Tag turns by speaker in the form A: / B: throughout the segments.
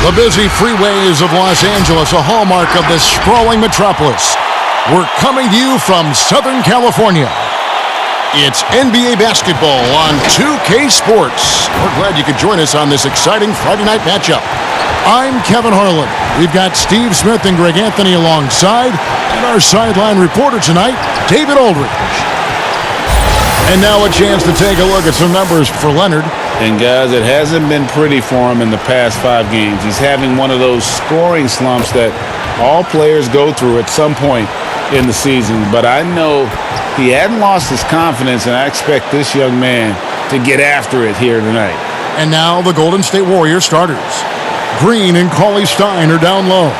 A: The busy freeways of Los Angeles, a hallmark of this sprawling metropolis. We're coming to you from Southern California. It's NBA basketball on 2K Sports. We're glad you could join us on this exciting Friday night matchup. I'm Kevin Harlan. We've got Steve Smith and Greg Anthony alongside, and our sideline reporter tonight, David Aldridge. And now a chance to take a look at some numbers for Leonard.
B: And guys, it hasn't been pretty for him in the past 5 games. He's having one of those scoring slumps that all players go through at some point in the season. But I know he hadn't lost his confidence, and I expect this young man to get after it here tonight.
A: And now the Golden State Warriors starters. Green and Cauley-Stein are down low.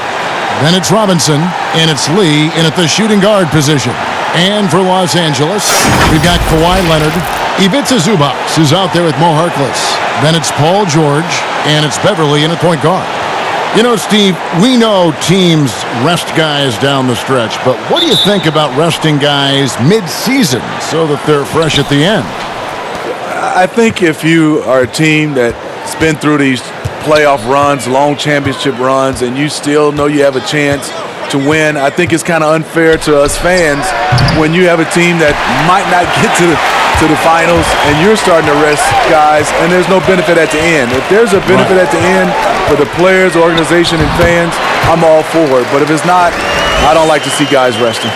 A: Then it's Robinson, and it's Lee in at the shooting guard position. And for Los Angeles, we've got Kawhi Leonard. Ivica Zubac is out there with Mo Harkless. Then it's Paul George, and it's Beverly in at point guard. You know, Steve, we know teams rest guys down the stretch, but what do you think about resting guys mid-season so that they're fresh at the end?
C: I think if you are a team that's been through these playoff runs, long championship runs, and you still know you have a chance to win, I think it's kind of unfair to us fans when you have a team that might not get to the finals and you're starting to rest guys and there's no benefit at the end. If there's a benefit at the end for the players, organization, and fans, I'm all for it. But if it's not, I don't like to see guys resting.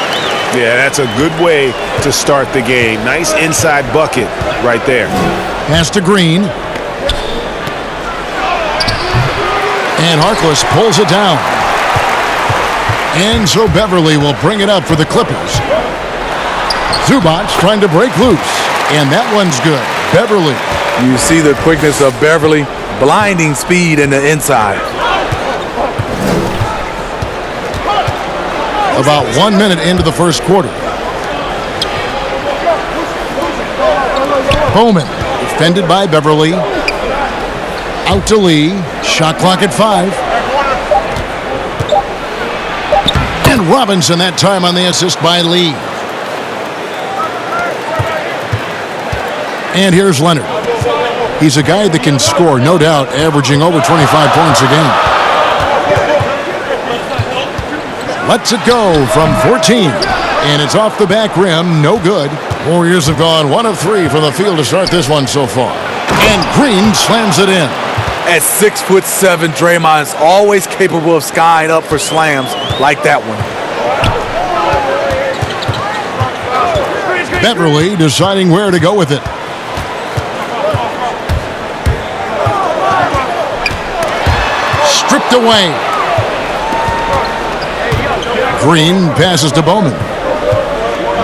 B: Yeah, that's a good way to start the game. Nice inside bucket right there.
A: Pass to Green. And Harkless pulls it down. And so Beverly will bring it up for the Clippers. Zubac trying to break loose. And that one's good. Beverly.
C: You see the quickness of Beverly, blinding speed in the inside.
A: About 1 minute into the first quarter. Bowman, defended by Beverly. Out to Lee. Shot clock at 5. And Robinson that time on the assist by Lee. And here's Leonard. He's a guy that can score, no doubt, averaging over 25 points a game. Lets it go from 14. And it's off the back rim, no good. Warriors have gone 1 of 3 from the field to start this one so far. And Green slams it in.
C: At 6'7", Draymond is always capable of skying up for slams like that one.
A: Beverly deciding where to go with it. Stripped away. Green passes to Bowman.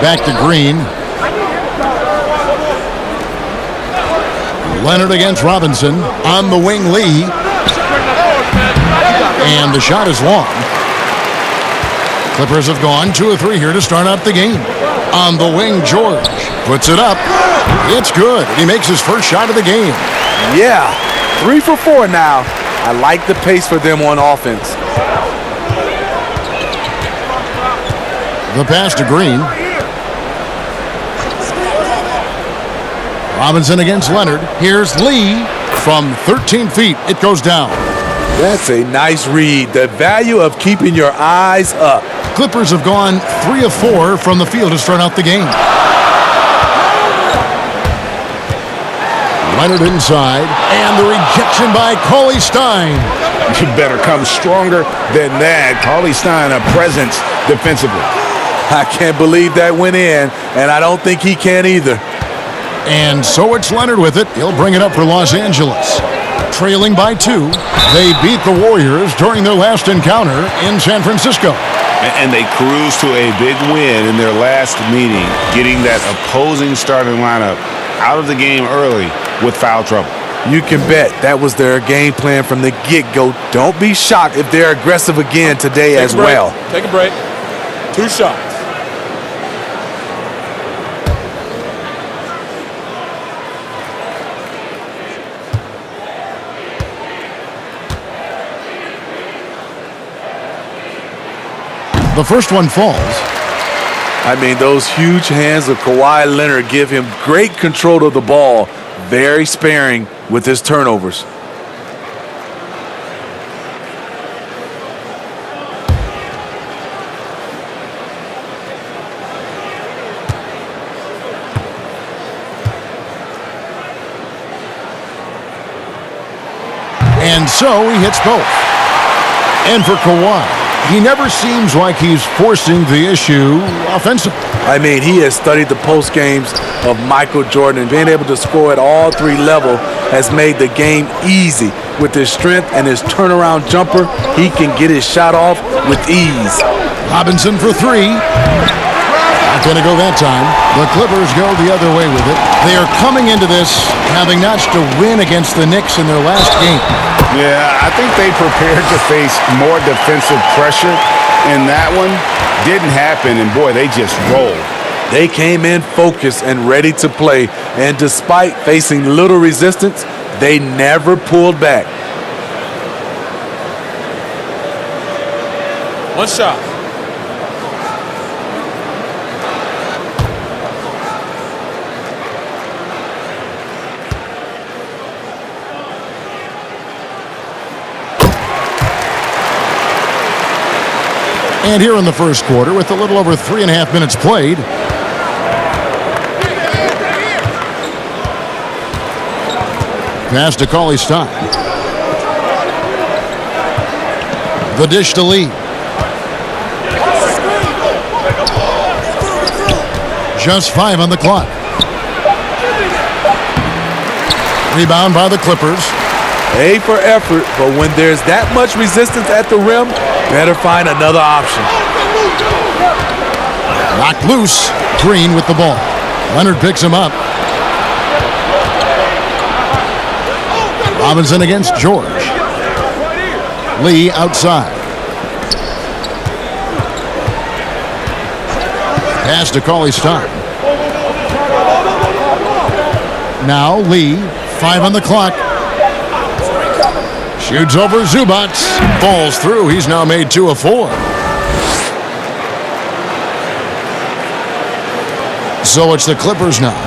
A: Back to Green. Leonard against Robinson. On the wing, Lee. And the shot is long. Clippers have gone 2 of 3 here to start out the game. On the wing, George puts it up. It's good. He makes his first shot of the game.
C: Yeah, 3 for 4 now. I like the pace for them on offense.
A: The pass to Green. Robinson against Leonard. Here's Lee from 13 feet. It goes down.
C: That's a nice read. The value of keeping your eyes up.
A: Clippers have gone 3 of 4 from the field to start out the game. Leonard inside, and the rejection by Cauley-Stein.
B: You better come stronger than that. Cauley-Stein, a presence defensively.
C: I can't believe that went in, and I don't think he can either.
A: And so it's Leonard with it. He'll bring it up for Los Angeles. Trailing by 2, they beat the Warriors during their last encounter in San Francisco.
B: And they cruise to a big win in their last meeting, getting that opposing starting lineup out of the game early with foul trouble.
C: You can bet that was their game plan from the get-go. Don't be shocked if they're aggressive again today as well.
D: Take a break. 2 shots.
A: The first one falls.
C: I mean, those huge hands of Kawhi Leonard give him great control of the ball, very sparing with his turnovers.
A: And so he hits both. And for Kawhi, he never seems like he's forcing the issue offensively.
C: I mean, he has studied the post games of Michael Jordan, and being able to score at all three levels has made the game easy. With his strength and his turnaround jumper, he can get his shot off with ease.
A: Robinson for three. Not going to go that time. The Clippers go the other way with it. They are coming into this having notched a win against the Knicks in their last game.
B: Yeah, I think they prepared to face more defensive pressure, and that one didn't happen, and boy, they just rolled.
C: They came in focused and ready to play, and despite facing little resistance, they never pulled back.
D: One shot.
A: And here in the first quarter, with a little over 3.5 minutes played, pass to Cauley-Stein. The dish to Lee. Just 5 on the clock. Rebound by the Clippers.
C: A for effort, but when there's that much resistance at the rim, better find another option.
A: Knocked loose. Green with the ball. Leonard picks him up. Robinson against George. Lee outside. Pass to Cauley-Stein. Now Lee, 5 on the clock. Shoots over Zubac. Falls through. He's now made 2 of 4. So it's the Clippers now.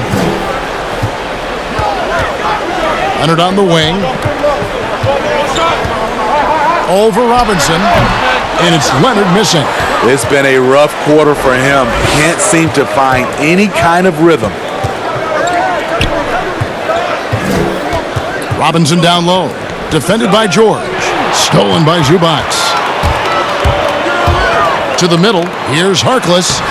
A: Leonard on the wing. Over Robinson. And it's Leonard missing.
C: It's been a rough quarter for him. Can't seem to find any kind of rhythm.
A: Robinson down low. Defended by George. Stolen by Zubac. To the middle. Here's Harkless.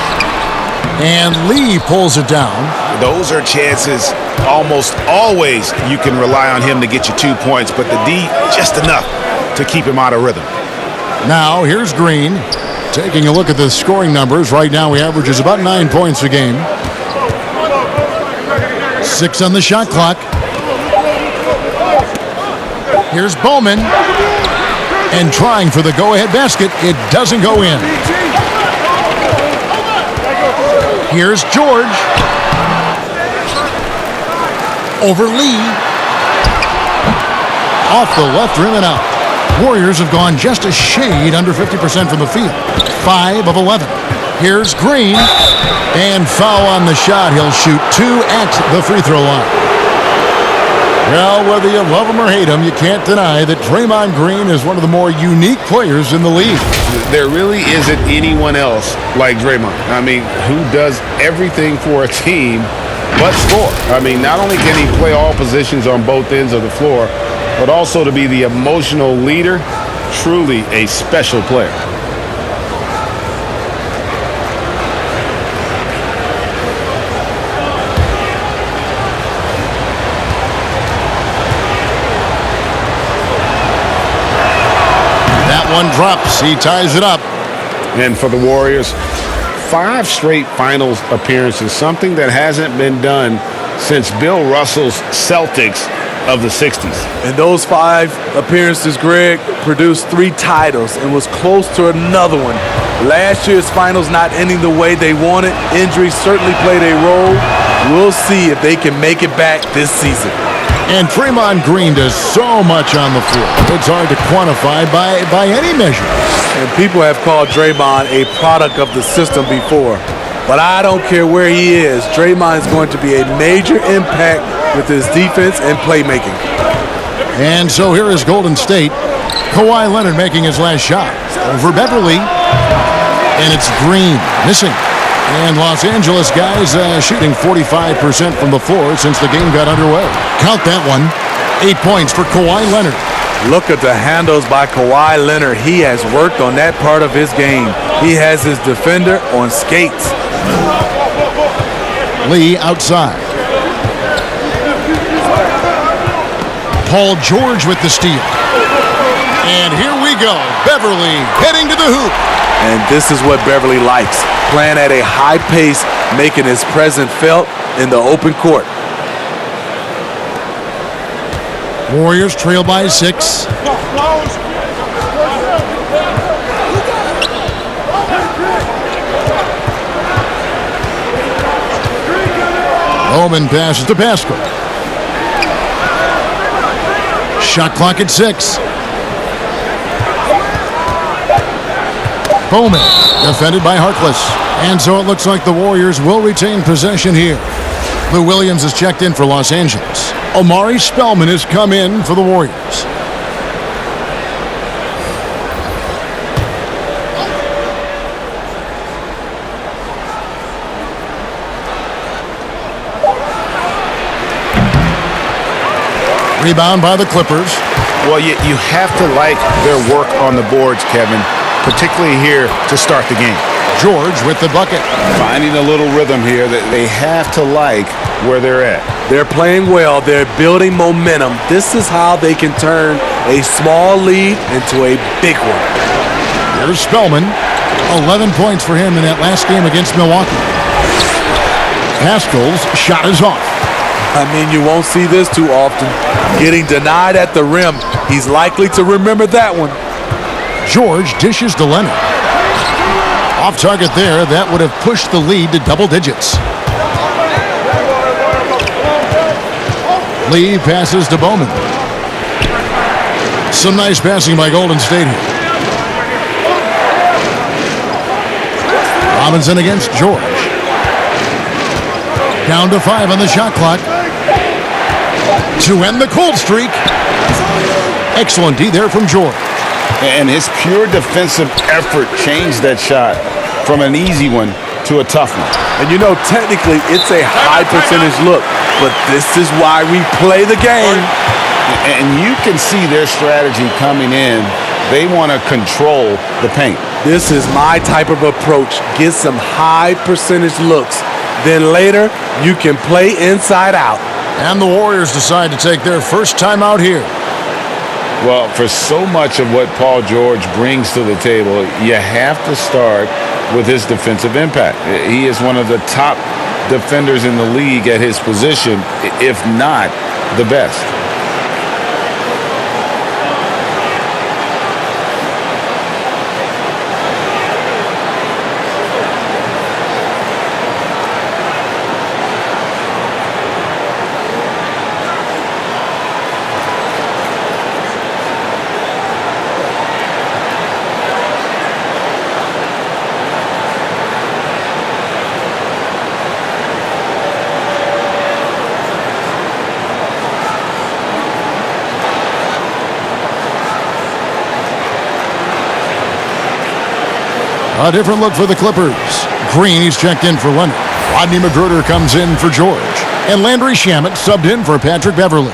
A: And Lee pulls it down.
B: Those are chances almost always you can rely on him to get you 2 points, but the D just enough to keep him out of rhythm.
A: Now here's Green. Taking a look at the scoring numbers. Right now he averages about 9 points a game. 6 on the shot clock. Here's Bowman. And trying for the go-ahead basket. It doesn't go in. Here's George. Over Lee. Off the left rim and out. Warriors have gone just a shade under 50% from the field. 5 of 11. Here's Green. And foul on the shot. He'll shoot 2 at the free throw line. Well, whether you love him or hate him, you can't deny that Draymond Green is one of the more unique players in the league.
B: There really isn't anyone else like Draymond. I mean, who does everything for a team but score. I mean, not only can he play all positions on both ends of the floor, but also to be the emotional leader, truly a special player.
A: One drops. He ties it up.
B: And for the Warriors, 5 straight finals appearances, something that hasn't been done since Bill Russell's Celtics of the 60s.
C: And those 5 appearances, Greg, produced 3 titles and was close to another one. Last year's finals not ending the way they wanted. Injuries certainly played a role. We'll see if they can make it back this season.
A: And Draymond Green does so much on the floor. It's hard to quantify by any measure.
C: And people have called Draymond a product of the system before. But I don't care where he is. Draymond is going to be a major impact with his defense and playmaking.
A: And so here is Golden State. Kawhi Leonard making his last shot. Over Beverly. And it's Green missing. And Los Angeles guys shooting 45% from the floor since the game got underway. Count that one. 8 points for Kawhi Leonard.
C: Look at the handles by Kawhi Leonard. He has worked on that part of his game. He has his defender on skates.
A: Lee outside. Paul George with the steal. And here we go. Beverly heading to the hoop.
C: And this is what Beverly likes. Playing at a high pace, making his presence felt in the open court.
A: Warriors trail by 6. Bowman passes to Pascal. Shot clock at 6. Bowman defended by Harkless. And so it looks like the Warriors will retain possession here. Lou Williams has checked in for Los Angeles. Omari Spellman has come in for the Warriors. Rebound by the Clippers.
B: Well, you have to like their work on the boards, Kevin, particularly here to start the game.
A: George with the bucket.
B: Finding a little rhythm here that they have to like where they're at.
C: They're playing well. They're building momentum. This is how they can turn a small lead into a big one.
A: Here's Spellman. 11 points for him in that last game against Milwaukee. Pascal's shot is off.
C: I mean, you won't see this too often. Getting denied at the rim. He's likely to remember that one.
A: George dishes to Leonard. Off target there. That would have pushed the lead to double digits. Lee passes to Bowman. Some nice passing by Golden State here. Robinson against George. Down to 5 on the shot clock. To end the cold streak. Excellent D there from George.
B: And his pure defensive effort changed that shot from an easy one to a tough one.
C: And you know, technically, it's a high percentage look, but this is why we play the game.
B: And you can see their strategy coming in. They want to control the paint.
C: This is my type of approach. Get some high percentage looks. Then later, you can play inside out.
A: And the Warriors decide to take their first time out here.
B: Well, for so much of what Paul George brings to the table, you have to start with his defensive impact. He is one of the top defenders in the league at his position, if not the best.
A: A different look for the Clippers. Green, he's checked in for Leonard. Rodney McGruder comes in for George. And Landry Shamet subbed in for Patrick Beverly.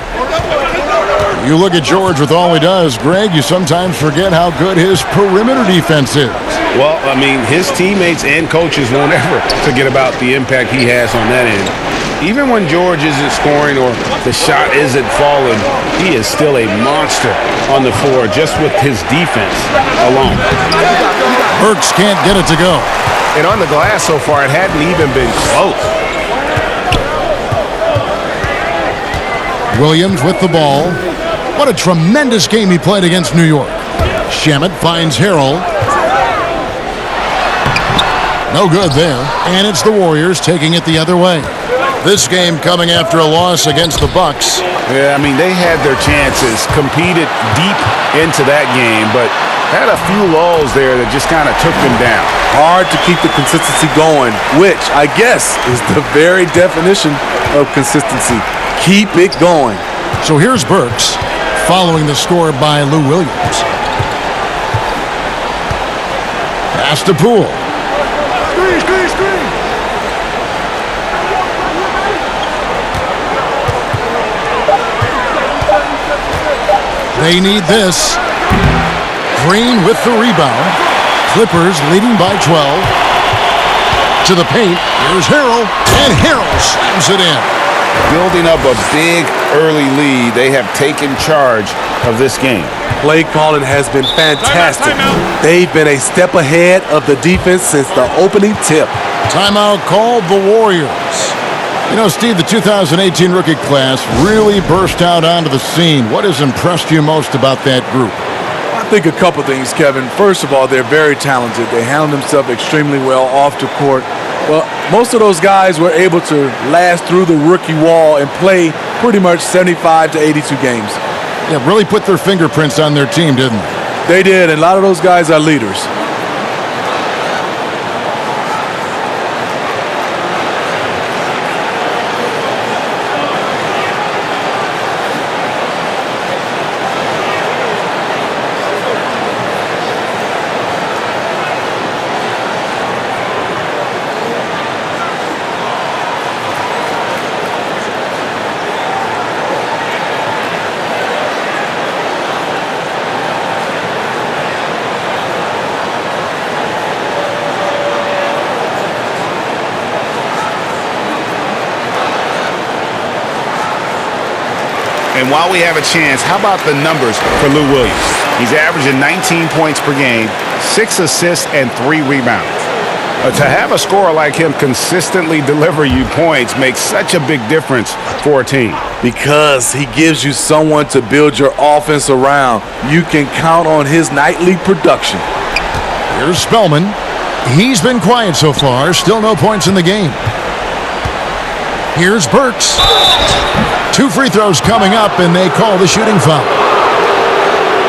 A: You look at George with all he does, Greg, you sometimes forget how good his perimeter defense is.
E: Well, I mean, his teammates and coaches won't ever forget about the impact he has on that end. Even when George isn't scoring or the shot isn't falling, he is still a monster on the floor just with his defense alone.
A: Burks can't get it to go.
E: And on the glass so far, it hadn't even been close.
A: Williams with the ball. What a tremendous game he played against New York. Shamet finds Harrell. No good there. And it's the Warriors taking it the other way. This game coming after a loss against the Bucks.
B: Yeah, I mean, they had their chances, competed deep into that game, but had a few lulls there that just kind of took them down.
C: Hard to keep the consistency going, which I guess is the very definition of consistency. Keep it going.
A: So here's Burks following the score by Lou Williams. Pass to Poole. Screen. They need this. Green with the rebound. Clippers leading by 12. To the paint. Here's Harrell. And Harrell slams it in.
B: Building up a big early lead, they have taken charge of this game.
C: Play calling has been fantastic. They've been a step ahead of the defense since the opening tip.
A: Timeout called the Warriors. You know, Steve, the 2018 rookie class really burst out onto the scene. What has impressed you most about that group?
C: I think a couple things, Kevin. First of all, they're very talented. They handle themselves extremely well off the court. Well, most of those guys were able to last through the rookie wall and play pretty much 75 to 82 games.
A: Yeah, really put their fingerprints on their team, didn't they?
C: They did, and a lot of those guys are leaders.
B: And while we have a chance, how about the numbers for Lou Williams? He's averaging 19 points per game, 6 assists, and 3 rebounds. To have a scorer like him consistently deliver you points makes such a big difference for a team.
C: Because he gives you someone to build your offense around. You can count on his nightly production.
A: Here's Spellman. He's been quiet so far. Still no points in the game. Here's Burks. 2 free throws coming up, and they call the shooting foul.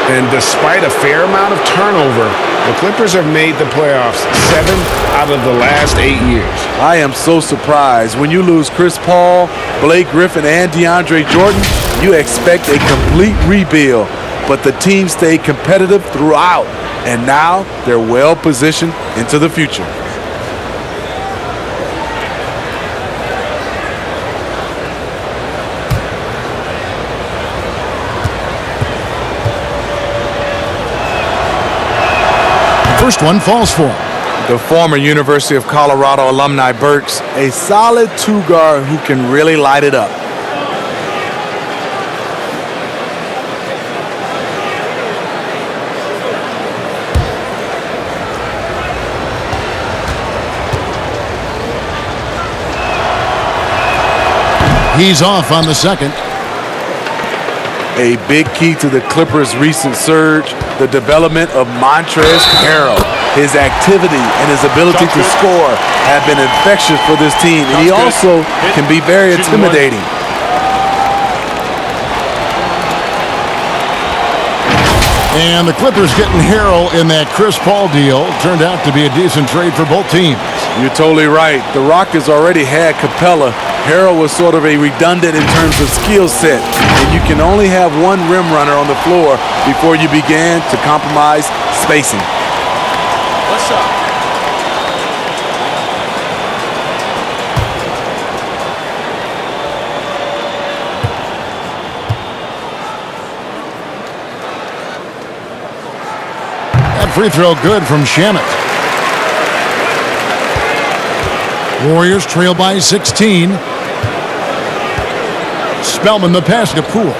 B: And despite a fair amount of turnover, the Clippers have made the playoffs 7 out of the last 8 years.
C: I am so surprised. When you lose Chris Paul, Blake Griffin, and DeAndre Jordan, you expect a complete rebuild. But the team stayed competitive throughout, and now they're well positioned into the future.
A: First one falls for him.
C: The former University of Colorado alumni Burks, a solid 2-guard who can really light it up.
A: He's off on the second.
C: A big key to the Clippers' recent surge, the development of Montrezl Harrell. His activity and his ability to score have been infectious for this team, and he also can be very intimidating.
A: And the Clippers getting Harrell in that Chris Paul deal. Turned out to be a decent trade for both teams.
C: You're totally right. The Rockets already had Capella. Harrell was sort of a redundant in terms of skill set, and you can only have one rim runner on the floor before you began to compromise spacing.
D: What's up?
A: That free throw good from Shamet. Warriors trail by 16. Spellman the pass to Poole.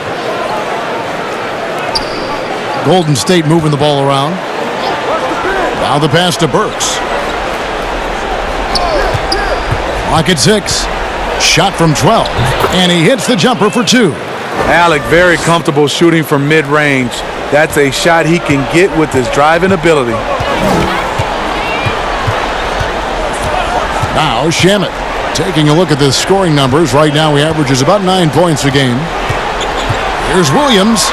A: Golden State moving the ball around. Now the pass to Burks. Clock at 6. Shot from 12. And he hits the jumper for 2.
C: Alec very comfortable shooting from mid-range. That's a shot he can get with his driving ability.
A: Now Shamet taking a look at the scoring numbers. Right now he averages about 9 points a game. Here's Williams.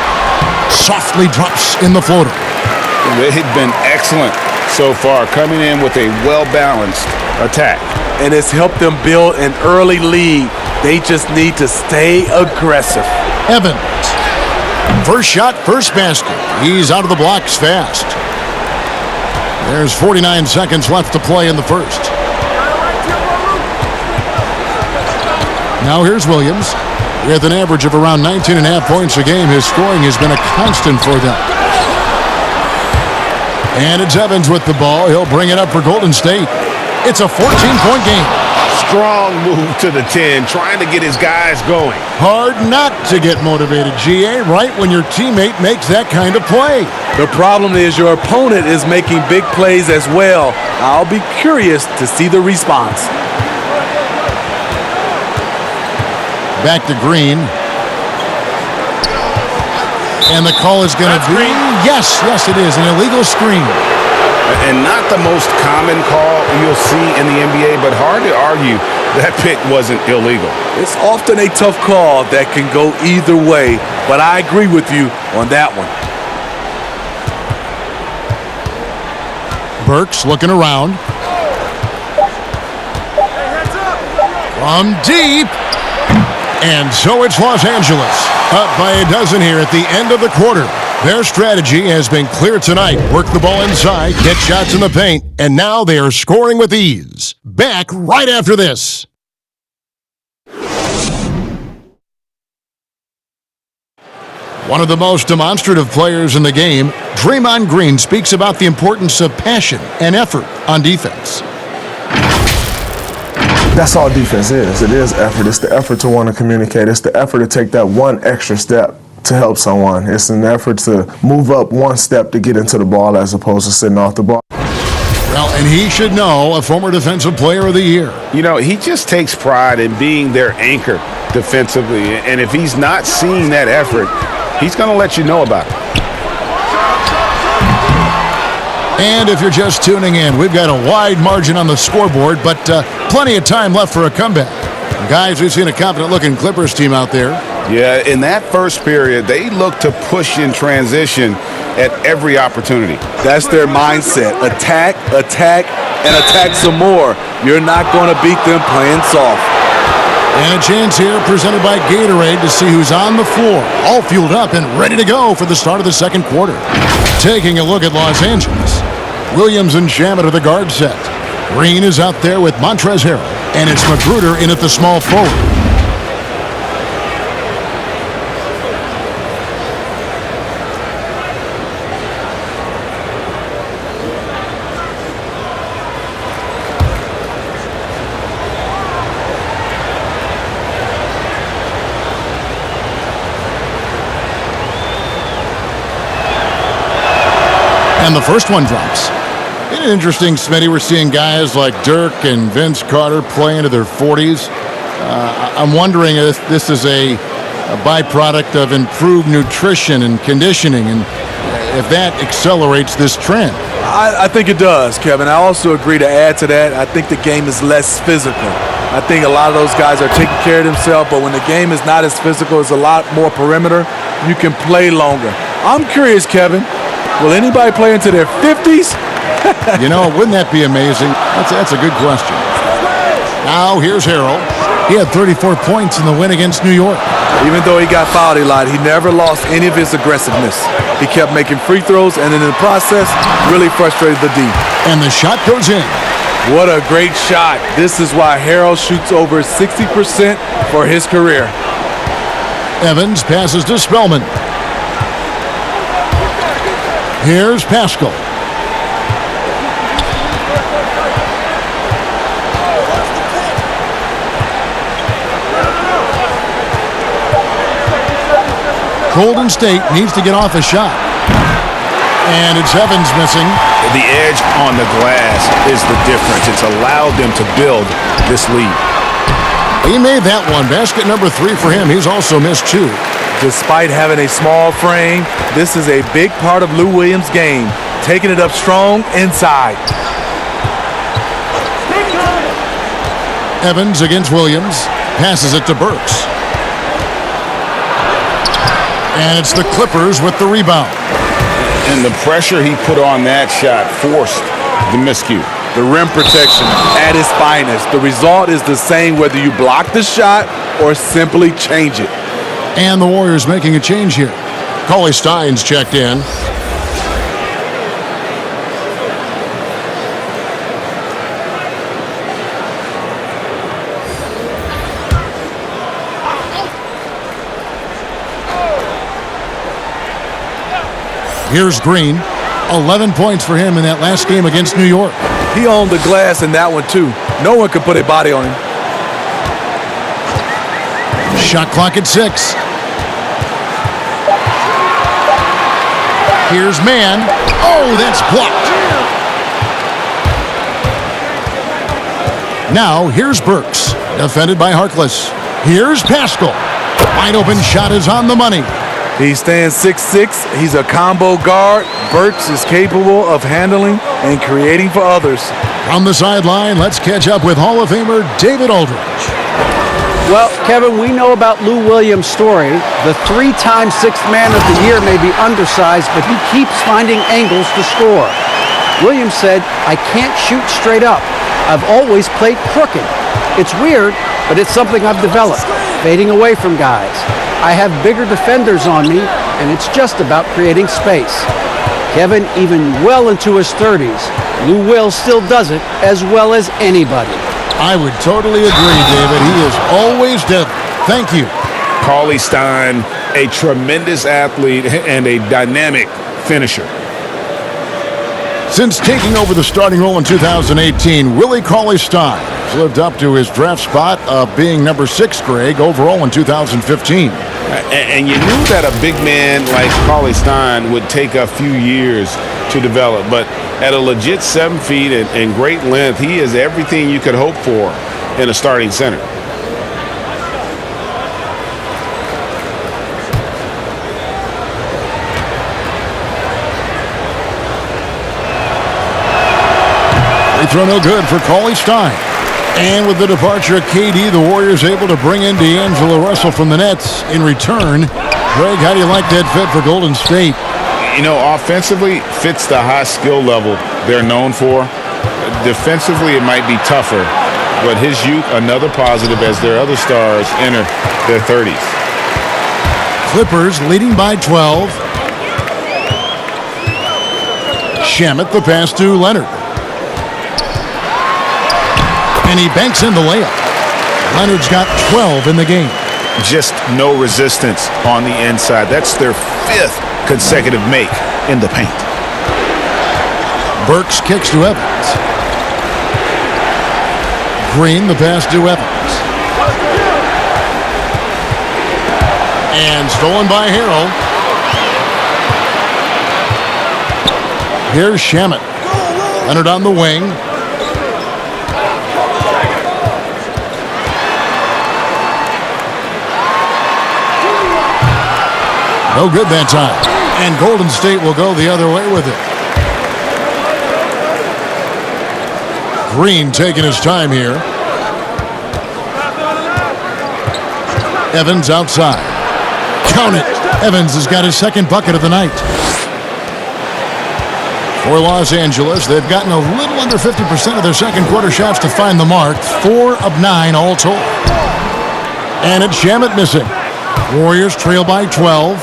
A: Softly drops in the floater.
B: They've been excellent so far, coming in with a well-balanced attack.
C: And it's helped them build an early lead. They just need to stay aggressive.
A: Evans. First shot, first basket. He's out of the blocks fast. There's 49 seconds left to play in the first. Now here's Williams. With an average of around 19.5 points a game, his scoring has been a constant for them. And it's Evans with the ball. He'll bring it up for Golden State. It's a 14-point game.
E: Strong move to the 10, trying to get his guys going.
A: Hard not to get motivated, GA, right when your teammate makes that kind of play.
C: The problem is your opponent is making big plays as well. I'll be curious to see the response.
A: Back to Green. And the call is going to be, yes, it is, an illegal screen.
E: And not the most common call you'll see in the NBA, but hard to argue that pick wasn't illegal.
C: It's often a tough call that can go either way, but I agree with you on that one.
A: Burks looking around. From deep. And so it's Los Angeles, up by a dozen here at the end of the quarter. Their strategy has been clear tonight. Work the ball inside, get shots in the paint, and now they are scoring with ease. Back right after this. One of the most demonstrative players in the game, Draymond Green, speaks about the importance of passion and effort on defense.
F: That's all defense is. It is effort. It's the effort to want to communicate. It's the effort to take that one extra step to help someone. It's an effort to move up one step to get into the ball as opposed to sitting off the ball.
A: Well, and he should know, a former Defensive Player of the Year.
E: You know, he just takes pride in being their anchor defensively. And if he's not seeing that effort, he's going to let you know about it.
A: And if you're just tuning in, we've got a wide margin on the scoreboard, but plenty of time left for a comeback. Guys, we've seen a confident-looking Clippers team out there.
E: Yeah, in that first period, they look to push in transition at every opportunity.
C: That's their mindset. Attack, attack, and attack some more. You're not going to beat them playing soft.
A: And a chance here presented by Gatorade to see who's on the floor, all fueled up and ready to go for the start of the second quarter. Taking a look at Los Angeles. Williams and Shamet are the guard set. Green is out there with Montrezl Harrell, and it's Magruder in at the small forward. And the first one drops. Isn't it interesting, Smitty? We're seeing guys like Dirk and Vince Carter play into their 40s. I'm wondering if this is a byproduct of improved nutrition and conditioning, and if that accelerates this trend.
C: I think it does, Kevin. I also agree to add to that. I think the game is less physical. I think a lot of those guys are taking care of themselves, but when the game is not as physical, it's a lot more perimeter. You can play longer. I'm curious, Kevin. Will anybody play into their 50s?
A: You know, wouldn't that be amazing? That's a good question. Now, here's Harrell. He had 34 points in the win against New York.
C: Even though he got fouled a lot, he never lost any of his aggressiveness. He kept making free throws, and in the process, really frustrated the D.
A: And the shot goes in.
C: What a great shot. This is why Harrell shoots over 60% for his career.
A: Evans passes to Spellman. Here's Pascal. Golden State needs to get off a shot. And it's Evans missing.
E: The edge on the glass is the difference. It's allowed them to build this lead.
A: He made that one. Basket number 3 for him. He's also missed 2.
C: Despite having a small frame, this is a big part of Lou Williams' game, taking it up strong inside.
A: Evans against Williams. Passes it to Burks. And it's the Clippers with the rebound.
E: And the pressure he put on that shot forced the miscue.
C: The rim protection at its finest. The result is the same whether you block the shot or simply change it.
A: And the Warriors making a change here. Cauley Stein's checked in. Here's Green. 11 points for him in that last game against New York.
C: He owned the glass in that one, too. No one could put a body on him.
A: Shot clock at 6. Here's Mann. Oh, that's blocked. Now, here's Burks, defended by Harkless. Here's Pascal. Wide open shot is on the money.
C: He stands 6'6". He's a combo guard. Burks is capable of handling and creating for others.
A: From the sideline, let's catch up with Hall of Famer David Aldridge.
G: Well, Kevin, we know about Lou Williams' story. The 3-time Sixth Man of the Year may be undersized, but he keeps finding angles to score. Williams said, "I can't shoot straight up. I've always played crooked. It's weird, but it's something I've developed, fading away from guys. I have bigger defenders on me, and it's just about creating space." Kevin, even well into his 30s, Lou Will still does it as well as anybody.
A: I would totally agree, David. He is always deadly. Thank you.
E: Cauley Stein, a tremendous athlete and a dynamic finisher.
A: Since taking over the starting role in 2018, Willie Cauley-Stein has lived up to his draft spot of being number 6, Greg, overall in 2015.
E: And you knew that a big man like Cauley Stein would take a few years to develop, but at a legit 7 feet and great length, he is everything you could hope for in a starting center.
A: Free throw no good for Cauley-Stein. And with the departure of KD, the Warriors able to bring in D'Angelo Russell from the Nets in return. Greg, how do you like that fit for Golden State?
E: You know, offensively, fits the high skill level they're known for. Defensively, it might be tougher, but his youth, another positive as their other stars enter their 30s.
A: Clippers leading by 12. Shamet the pass to Leonard. And he banks in the layup. Leonard's got 12 in the game.
B: Just no resistance on the inside. That's their 5th consecutive make in the paint.
A: Burks kicks to Evans. Green the pass to Evans. And stolen by Harrell. Here's Shamet. Leonard on the wing. No good that time. And Golden State will go the other way with it. Green taking his time here. Evans outside. Count it. Evans has got his second bucket of the night. For Los Angeles, they've gotten a little under 50% of their second quarter shots to find the mark. 4 of 9 all told. And it's Shamet missing. Warriors trail by 12.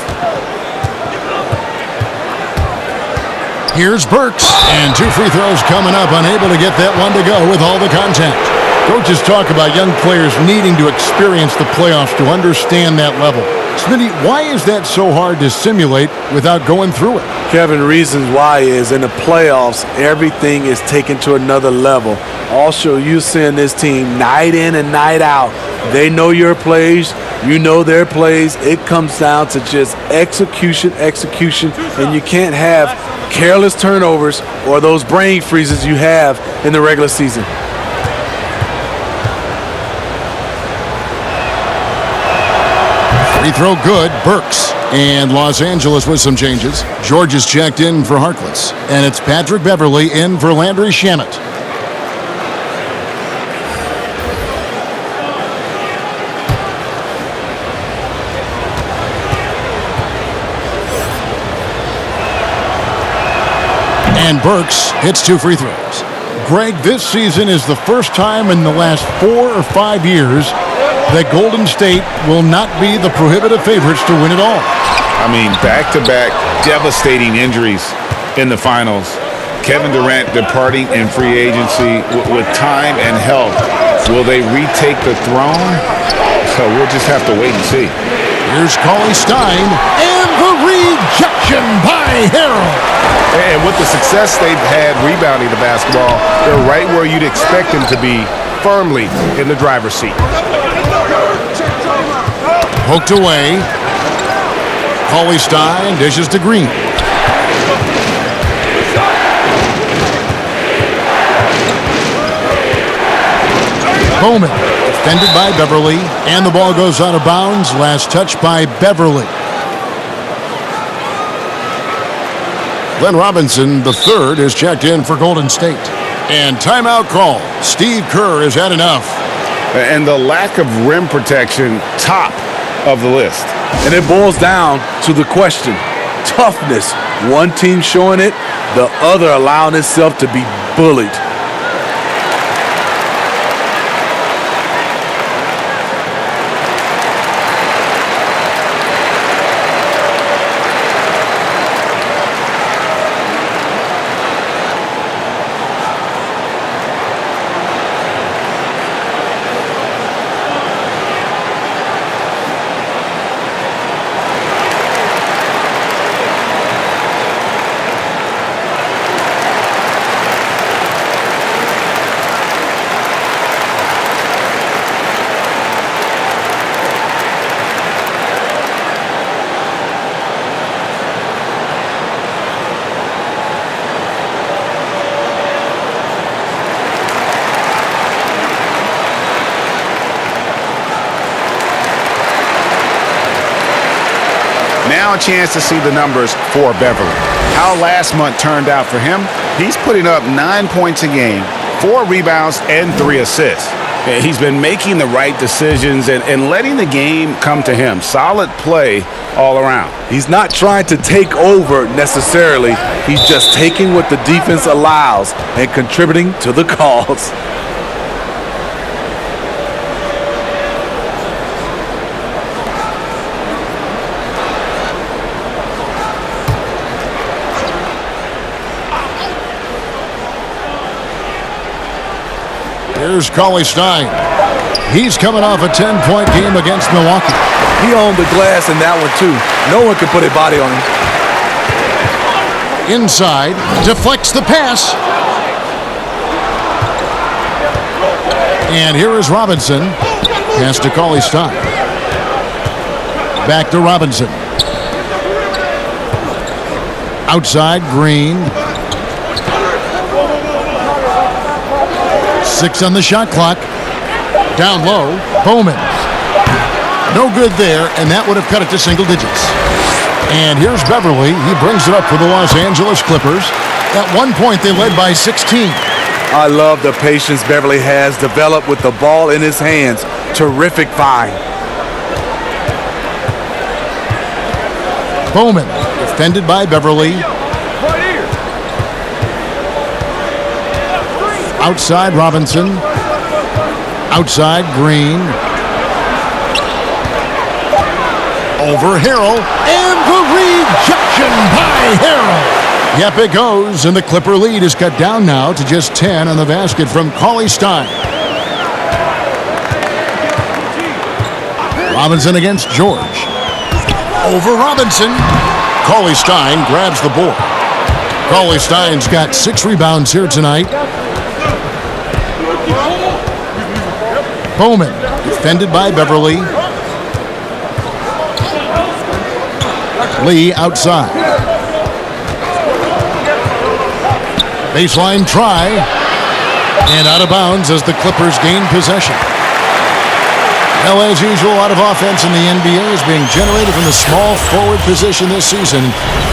A: Here's Burks, and 2 free throws coming up, unable to get that one to go with all the contact. Coaches talk about young players needing to experience the playoffs to understand that level. Smitty, why is that so hard to simulate without going through it?
C: Kevin, reasons why is in the playoffs, everything is taken to another level. Also, you seeing this team night in and night out. They know your plays. You know their plays. It comes down to just execution, and you can't have careless turnovers or those brain freezes you have in the regular season.
A: Free throw good, Burks. And Los Angeles with some changes. George is checked in for Harkless. And it's Patrick Beverley in for Landry Shamet. And Burks hits 2 free throws. Greg, this season is the first time in the last 4 or 5 years that Golden State will not be the prohibitive favorites to win it all.
E: I mean, back-to-back devastating injuries in the finals. Kevin Durant departing in free agency with time and health. Will they retake the throne? So we'll just have to wait and see.
A: Here's Cauley-Stein, and the rejection by Harrell.
E: And with the success they've had rebounding the basketball, they're right where you'd expect them to be, firmly in the driver's seat.
A: Poked away. Cauley-Stein dishes to Green. Bowman, defended by Beverly, and the ball goes out of bounds. Last touch by Beverly. Glenn Robinson, the third, is checked in for Golden State. And timeout call. Steve Kerr has had enough.
E: And the lack of rim protection, top of the list.
C: And it boils down to the question, toughness. One team showing it, the other allowing itself to be bullied.
E: Now a chance to see the numbers for Beverly. How last month turned out for him, he's putting up 9 points a game, 4 rebounds, and 3 assists. He's been making the right decisions and letting the game come to him. Solid play all around.
C: He's not trying to take over necessarily. He's just taking what the defense allows and contributing to the cause.
A: Here's Cauley-Stein. He's coming off a 10-point game against Milwaukee.
C: He owned the glass in that one, too. No one can put a body on him.
A: Inside, deflects the pass. And here is Robinson. Pass to Cauley-Stein. Back to Robinson. Outside, Green. 6 on the shot clock. Down low, Bowman. No good there, and that would have cut it to single digits. And here's Beverly. He brings it up for the Los Angeles Clippers. At one point, they led by 16.
C: I love the patience Beverly has developed with the ball in his hands. Terrific find.
A: Bowman, defended by Beverly. Outside Robinson. Outside Green. Over Harrell. And the rejection by Harrell. Yep, it goes. And the Clipper lead is cut down now to just 10 on the basket from Cauley-Stein. Robinson against George. Over Robinson. Cauley-Stein grabs the board. Cauley-Stein's got 6 rebounds here tonight. Bowman, defended by Beverly. Lee outside. Baseline try. And out of bounds as the Clippers gain possession. Well, as usual, a lot of offense in the NBA is being generated from the small forward position this season.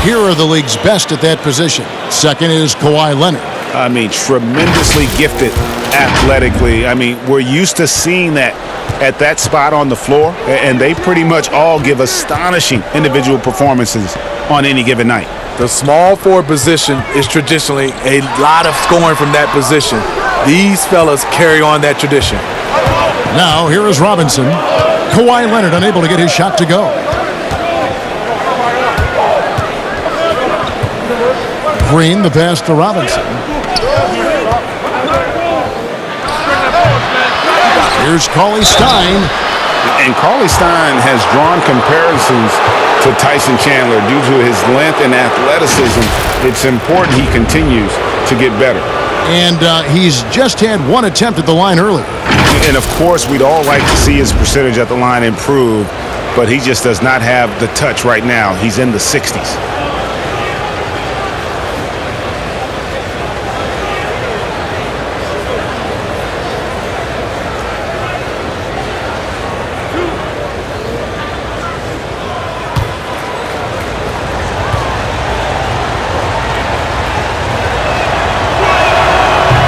A: Here are the league's best at that position. Second is Kawhi Leonard.
E: I mean, tremendously gifted athletically. I mean, we're used to seeing that at that spot on the floor, and they pretty much all give astonishing individual performances on any given night.
C: The small forward position is traditionally a lot of scoring from that position. These fellas carry on that tradition.
A: Now, here is Robinson. Kawhi Leonard unable to get his shot to go. Green, the pass to Robinson. Here's Cauley-Stein.
E: And Cauley-Stein has drawn comparisons to Tyson Chandler due to his length and athleticism. It's important he continues to get better.
A: And he's just had one attempt at the line earlier.
E: And, of course, we'd all like to see his percentage at the line improve, but he just does not have the touch right now. He's in the 60s.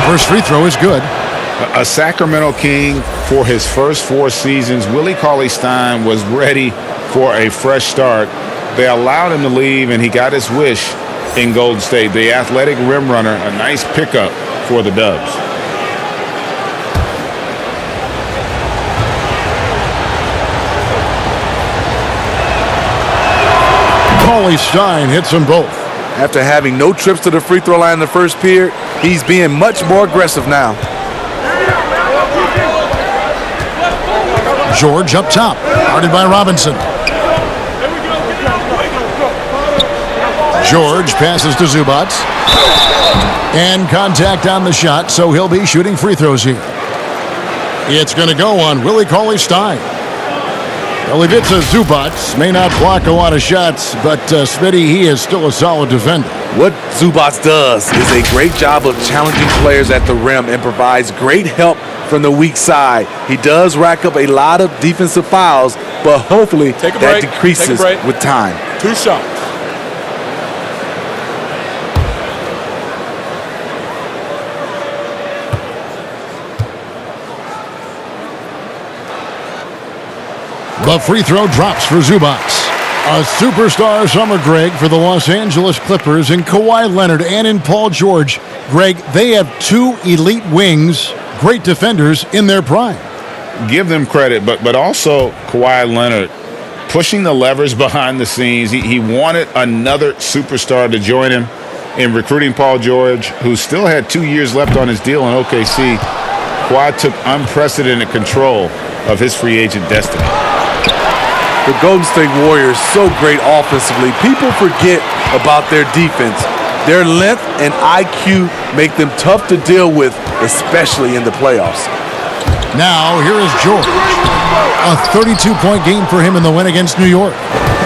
A: First free throw is good.
E: A Sacramento King for his first 4 seasons, Willie Cauley-Stein was ready for a fresh start. They allowed him to leave, and he got his wish in Golden State. The athletic rim runner, a nice pickup for the Dubs.
A: Cauley-Stein hits them both.
C: After having no trips to the free throw line in the first period, he's being much more aggressive now.
A: George up top, guarded by Robinson. George passes to Zubac. And contact on the shot, so he'll be shooting free throws here. It's going to go on Willie Cauley-Stein. Ivica Zubac may not block a lot of shots, but Smitty, he is still a solid defender.
C: What Zubac does is a great job of challenging players at the rim and provides great help from the weak side. He does rack up a lot of defensive fouls, but hopefully that decreases with time.
D: 2 shots.
A: The free throw drops for Zubac. A superstar summer, Greg, for the Los Angeles Clippers in Kawhi Leonard and in Paul George. Greg, they have 2 elite wings, great defenders in their prime.
E: Give them credit, but also Kawhi Leonard pushing the levers behind the scenes. He wanted another superstar to join him in recruiting Paul George, who still had 2 years left on his deal in OKC. Kawhi took unprecedented control of his free agent destiny.
C: The Golden State Warriors so great offensively. People forget about their defense. Their length and IQ make them tough to deal with, especially in the playoffs.
A: Now, here is George. A 32-point game for him in the win against New York.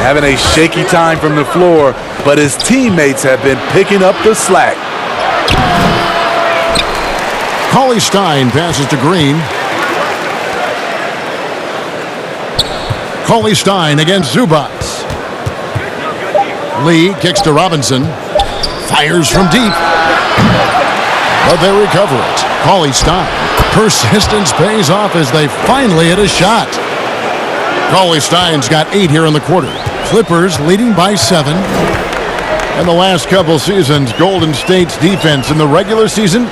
C: Having a shaky time from the floor, but his teammates have been picking up the slack.
A: Cauley-Stein passes to Green. Cauley-Stein against Zubac. Lee kicks to Robinson. Fires from deep. But they recover it. Cauley-Stein. Persistence pays off as they finally hit a shot. Cauley-Stein's got 8 here in the quarter. Clippers leading by 7. In the last couple seasons, Golden State's defense in the regular season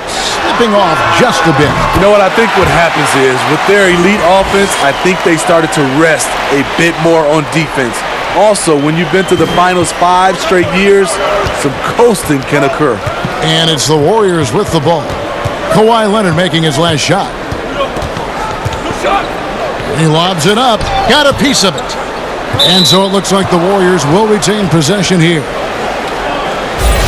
A: slipping off just a bit.
C: You know what I think what happens is with their elite offense, I think they started to rest a bit more on defense. Also, when you've been to the finals 5 straight years, some coasting can occur.
A: And it's the Warriors with the ball. Kawhi Leonard making his last shot. He lobs it up. Got a piece of it. And so it looks like the Warriors will retain possession here.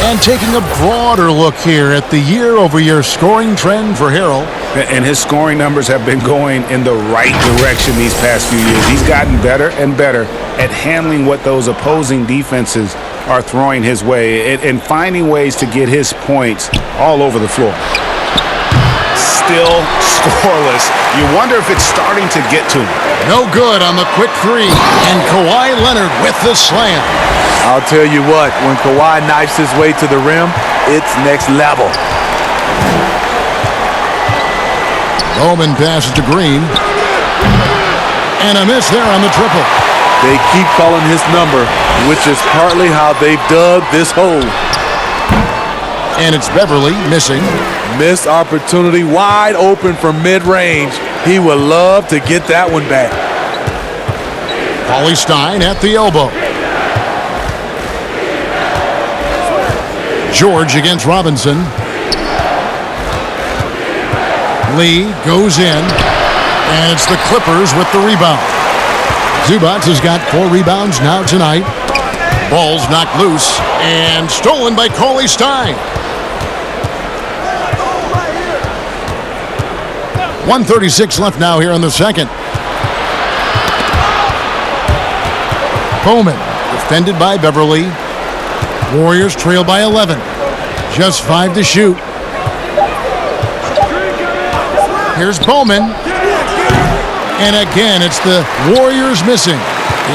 A: And taking a broader look here at the year-over-year scoring trend for Harrell.
E: And his scoring numbers have been going in the right direction these past few years. He's gotten better and better at handling what those opposing defenses are throwing his way and finding ways to get his points all over the floor. Still scoreless. You wonder if it's starting to get to him.
A: No good on the quick 3. And Kawhi Leonard with the slam.
C: I'll tell you what, when Kawhi knifes his way to the rim, it's next level.
A: Bowman passes to Green. And a miss there on the triple.
C: They keep calling his number, which is partly how they've dug this hole.
A: And it's Beverly missing.
C: Missed opportunity, wide open from mid-range. He would love to get that one back.
A: Cauley-Stein at the elbow. George against Robinson. Lee goes in, and it's the Clippers with the rebound. Zubac has got 4 rebounds now tonight. Ball's knocked loose and stolen by Cauley Stein. 1:36 left now here in the second. Bowman, defended by Beverly. Warriors trail by 11. Just 5 to shoot. Here's Bowman. And again, it's the Warriors missing.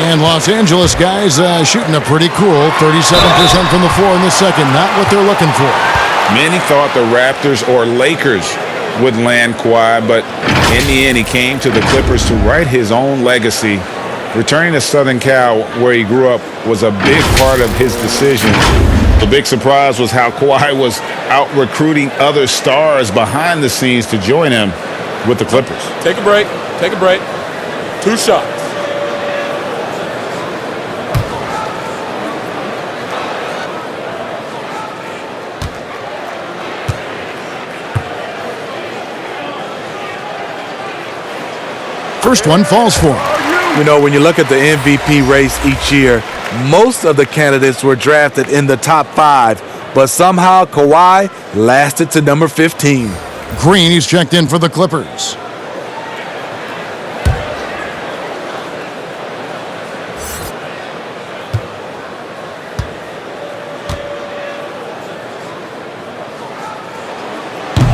A: And Los Angeles guys shooting a pretty cool 37% from the floor in the second. Not what they're looking for.
B: Many thought the Raptors or Lakers would land Kawhi, but in the end, he came to the Clippers to write his own legacy. Returning to Southern Cal, where he grew up, was a big part of his decision. The big surprise was how Kawhi was out recruiting other stars behind the scenes to join him with the Clippers.
D: Take a break. Take a break. 2 shots.
A: First one falls for him.
C: You know, when you look at the MVP race each year, most of the candidates were drafted in the top 5, but somehow Kawhi lasted to number 15.
A: Green, he's checked in for the Clippers.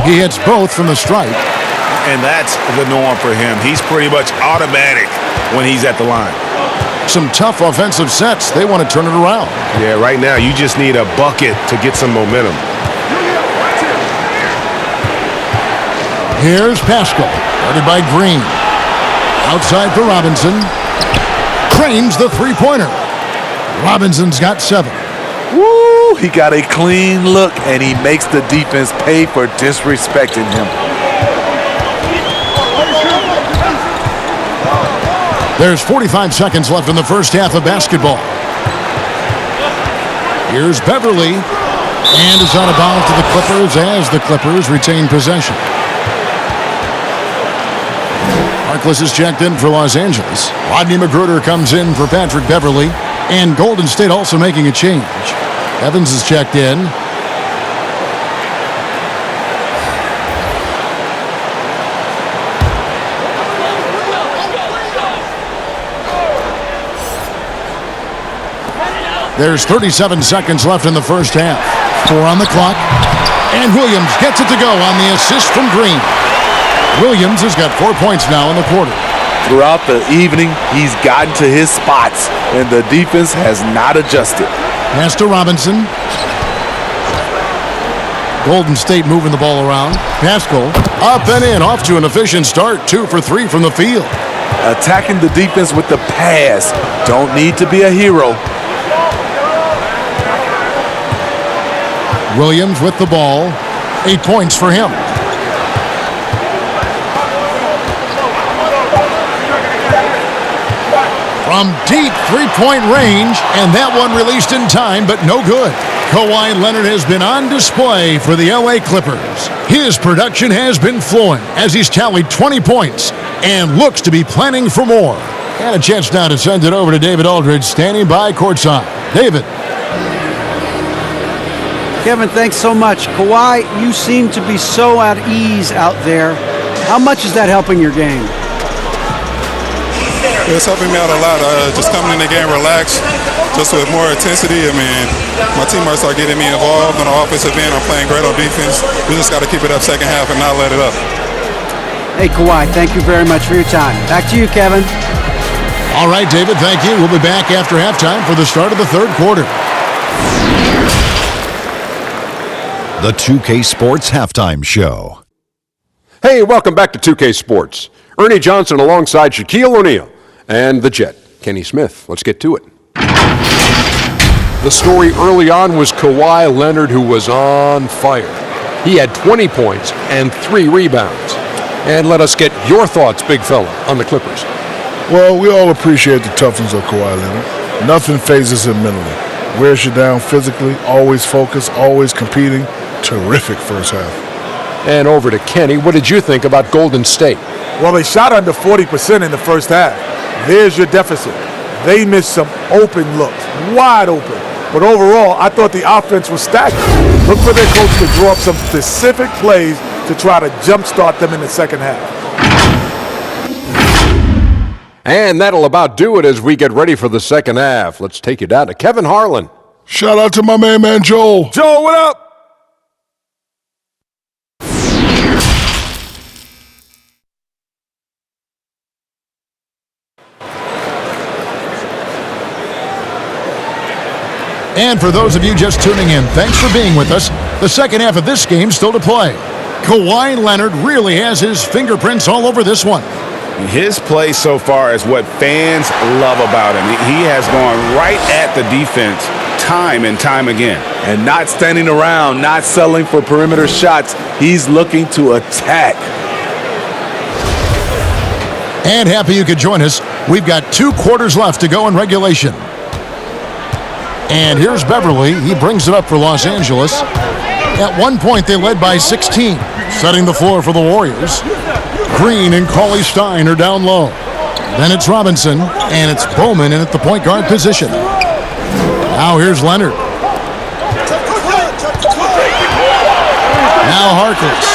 A: He hits both from the stripe.
B: And that's the norm for him. He's pretty much automatic when he's at the line.
A: Some tough offensive sets. They want to turn it around.
E: Yeah, right now you just need a bucket to get some momentum.
A: Here's Pascal, guarded by Green. Outside for Robinson. Cranes the three-pointer. Robinson's got 7.
C: Woo! He got a clean look, and he makes the defense pay for disrespecting him.
A: There's 45 seconds left in the first half of basketball. Here's Beverly. And it's out of bounds to the Clippers as the Clippers retain possession. Harkless is checked in for Los Angeles. Rodney McGruder comes in for Patrick Beverly. And Golden State also making a change. Evans is checked in. There's 37 seconds left in the first half. 4 on the clock. And Williams gets it to go on the assist from Green. Williams has got 4 points now in the quarter.
C: Throughout the evening, he's gotten to his spots, and the defense has not adjusted.
A: Pass to Robinson. Golden State moving the ball around. Pascal up and in, off to an efficient start. 2 for 3 from the field.
C: Attacking the defense with the pass. Don't need to be a hero.
A: Williams with the ball. 8 points for him. From deep three-point range, and that one released in time, but no good. Kawhi Leonard has been on display for the LA Clippers. His production has been flowing as he's tallied 20 points and looks to be planning for more. And a chance now to send it over to David Aldridge, standing by courtside. David.
G: Kevin, thanks so much. Kawhi, you seem to be so at ease out there. How much is that helping your game?
H: It's helping me out a lot. Just coming in the game relaxed, just with more intensity. I mean, my teammates are getting me involved on the offensive end. I'm playing great on defense. We just got to keep it up second half and not let it up.
G: Hey, Kawhi, thank you very much for your time. Back to you, Kevin.
A: All right, David, thank you. We'll be back after halftime for the start of the third quarter.
I: The 2K Sports Halftime Show.
J: Hey, welcome back to 2K Sports. Ernie Johnson alongside Shaquille O'Neal and the Jet, Kenny Smith. Let's get to it. The story early on was Kawhi Leonard, who was on fire. He had 20 points and 3 rebounds. And let us get your thoughts, big fella, on the Clippers.
K: Well, we all appreciate the toughness of Kawhi Leonard. Nothing phases him mentally. Wears you down physically, always focused, always competing. Terrific first half.
J: And over to Kenny. What did you think about Golden State?
L: Well, they shot under 40% in the first half. There's your deficit.
C: They missed some open looks, wide open. But overall, I thought the offense was stagnant. Look for their coach to draw up some specific plays to try to jumpstart them in the second half.
J: And that'll about do it as we get ready for the second half. Let's take you down to Kevin Harlan.
K: Shout out to my main man, Joel.
D: Joel, what up?
A: And for those of you just tuning in, thanks for being with us. The second half of this game still to play. Kawhi Leonard really has his fingerprints all over this one.
B: His play so far is what fans love about him. He has gone right at the defense time and time again.
C: And not standing around, not settling for perimeter shots. He's looking to attack.
A: And happy you could join us. We've got 2 quarters left to go in regulation. And here's Beverly. He brings it up for Los Angeles. At one point, they led by 16, setting the floor for the Warriors. Green and Cauley Stein are down low. Then it's Robinson, and it's Bowman in at the point guard position. Now here's Leonard. Now Harkless.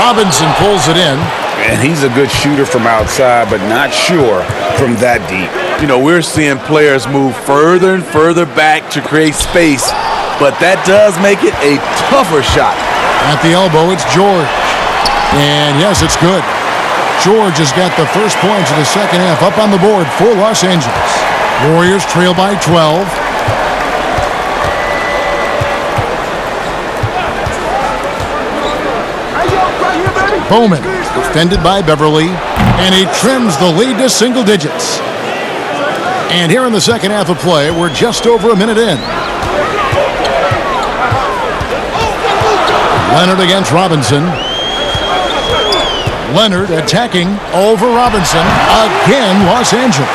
A: Robinson pulls it in.
B: And he's a good shooter from outside, but not sure from that deep.
C: You know, we're seeing players move further and further back to create space, but that does make it a tougher shot.
A: At the elbow, it's George. And yes, it's good. George has got the first points of the second half up on the board for Los Angeles. Warriors trail by 12. Bowman, defended by Beverly, and he trims the lead to single digits. And here in the second half of play, we're just over a minute in. Leonard against Robinson. Leonard attacking over Robinson. Again, Los Angeles.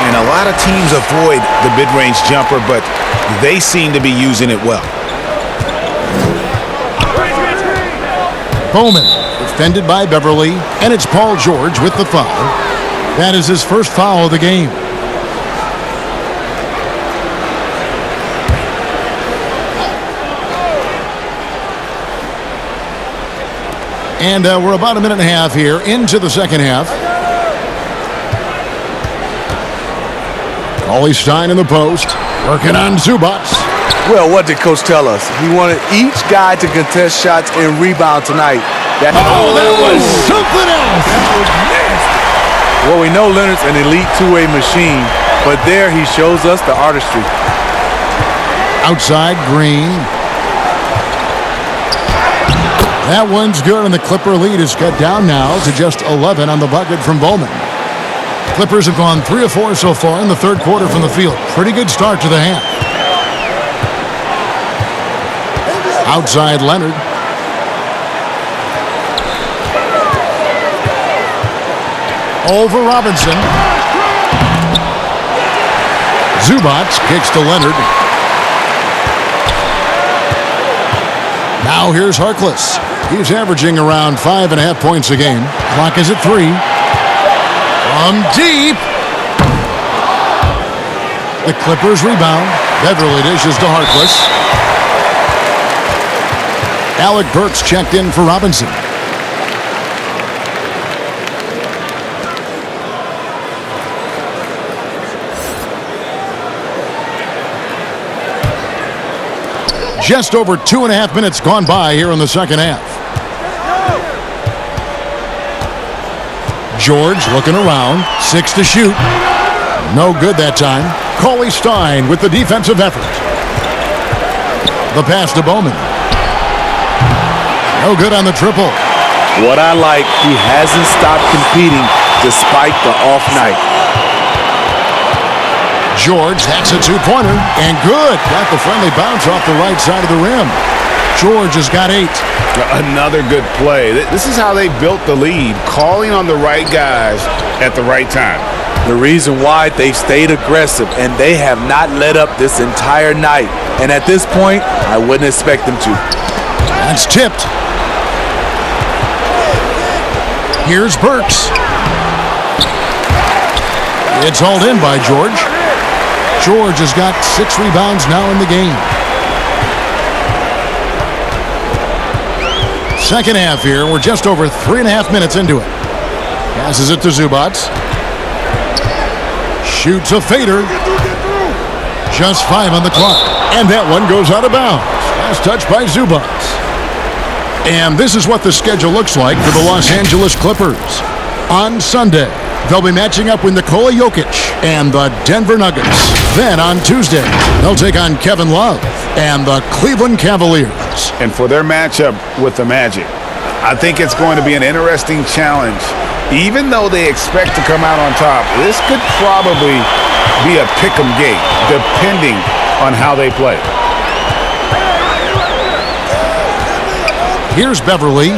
E: And a lot of teams avoid the mid-range jumper, but they seem to be using it well.
A: Bowman, defended by Beverly, and it's Paul George with the foul. That is his first foul of the game. And we're about a minute and a half here into the second half. Cauley Stein in the post, working on Zubac.
C: Well, what did Coach tell us? He wanted each guy to contest shots and rebound tonight.
A: That was something else.
C: That was nasty. Well, we know Leonard's an elite two-way machine, but there he shows us the artistry.
A: Outside, Green. That one's good, and the Clipper lead is cut down now to just 11 on the bucket from Bowman. Clippers have gone 3 of 4 so far in the third quarter from the field. Pretty good start to the half. Outside, Leonard. Over Robinson. Zubac kicks to Leonard. Now here's Harkless. He's averaging around 5.5 points a game. Clock is at 3. From deep. The Clippers rebound. Beverly dishes to Harkless. Alec Burks checked in for Robinson. Just over 2.5 minutes gone by here in the second half. George looking around, 6 to shoot. No good that time. Cauley Stein with the defensive effort. The pass to Bowman. No good on the triple.
C: What I like, he hasn't stopped competing despite the off night.
A: George hacks a two-pointer, and good. Got the friendly bounce off the right side of the rim. George has got 8.
B: Another good play. This is how they built the lead, calling on the right guys at the right time.
C: The reason why they've stayed aggressive, and they have not let up this entire night. And at this point, I wouldn't expect them to.
A: That's tipped. Here's Burks. It's hauled in by George. George has got 6 rebounds now in the game. Second half here. We're just over 3.5 minutes into it. Passes it to Zubac. Shoots a fader. Just 5 on the clock. And that one goes out of bounds. Last touch by Zubac. And this is what the schedule looks like for the Los Angeles Clippers. On Sunday, they'll be matching up with Nikola Jokic and the Denver Nuggets. Then on Tuesday, they'll take on Kevin Love and the Cleveland Cavaliers.
B: And for their matchup with the Magic, I think it's going to be an interesting challenge. Even though they expect to come out on top, this could probably be a pick-em game, depending on how they play.
A: Here's Beverly.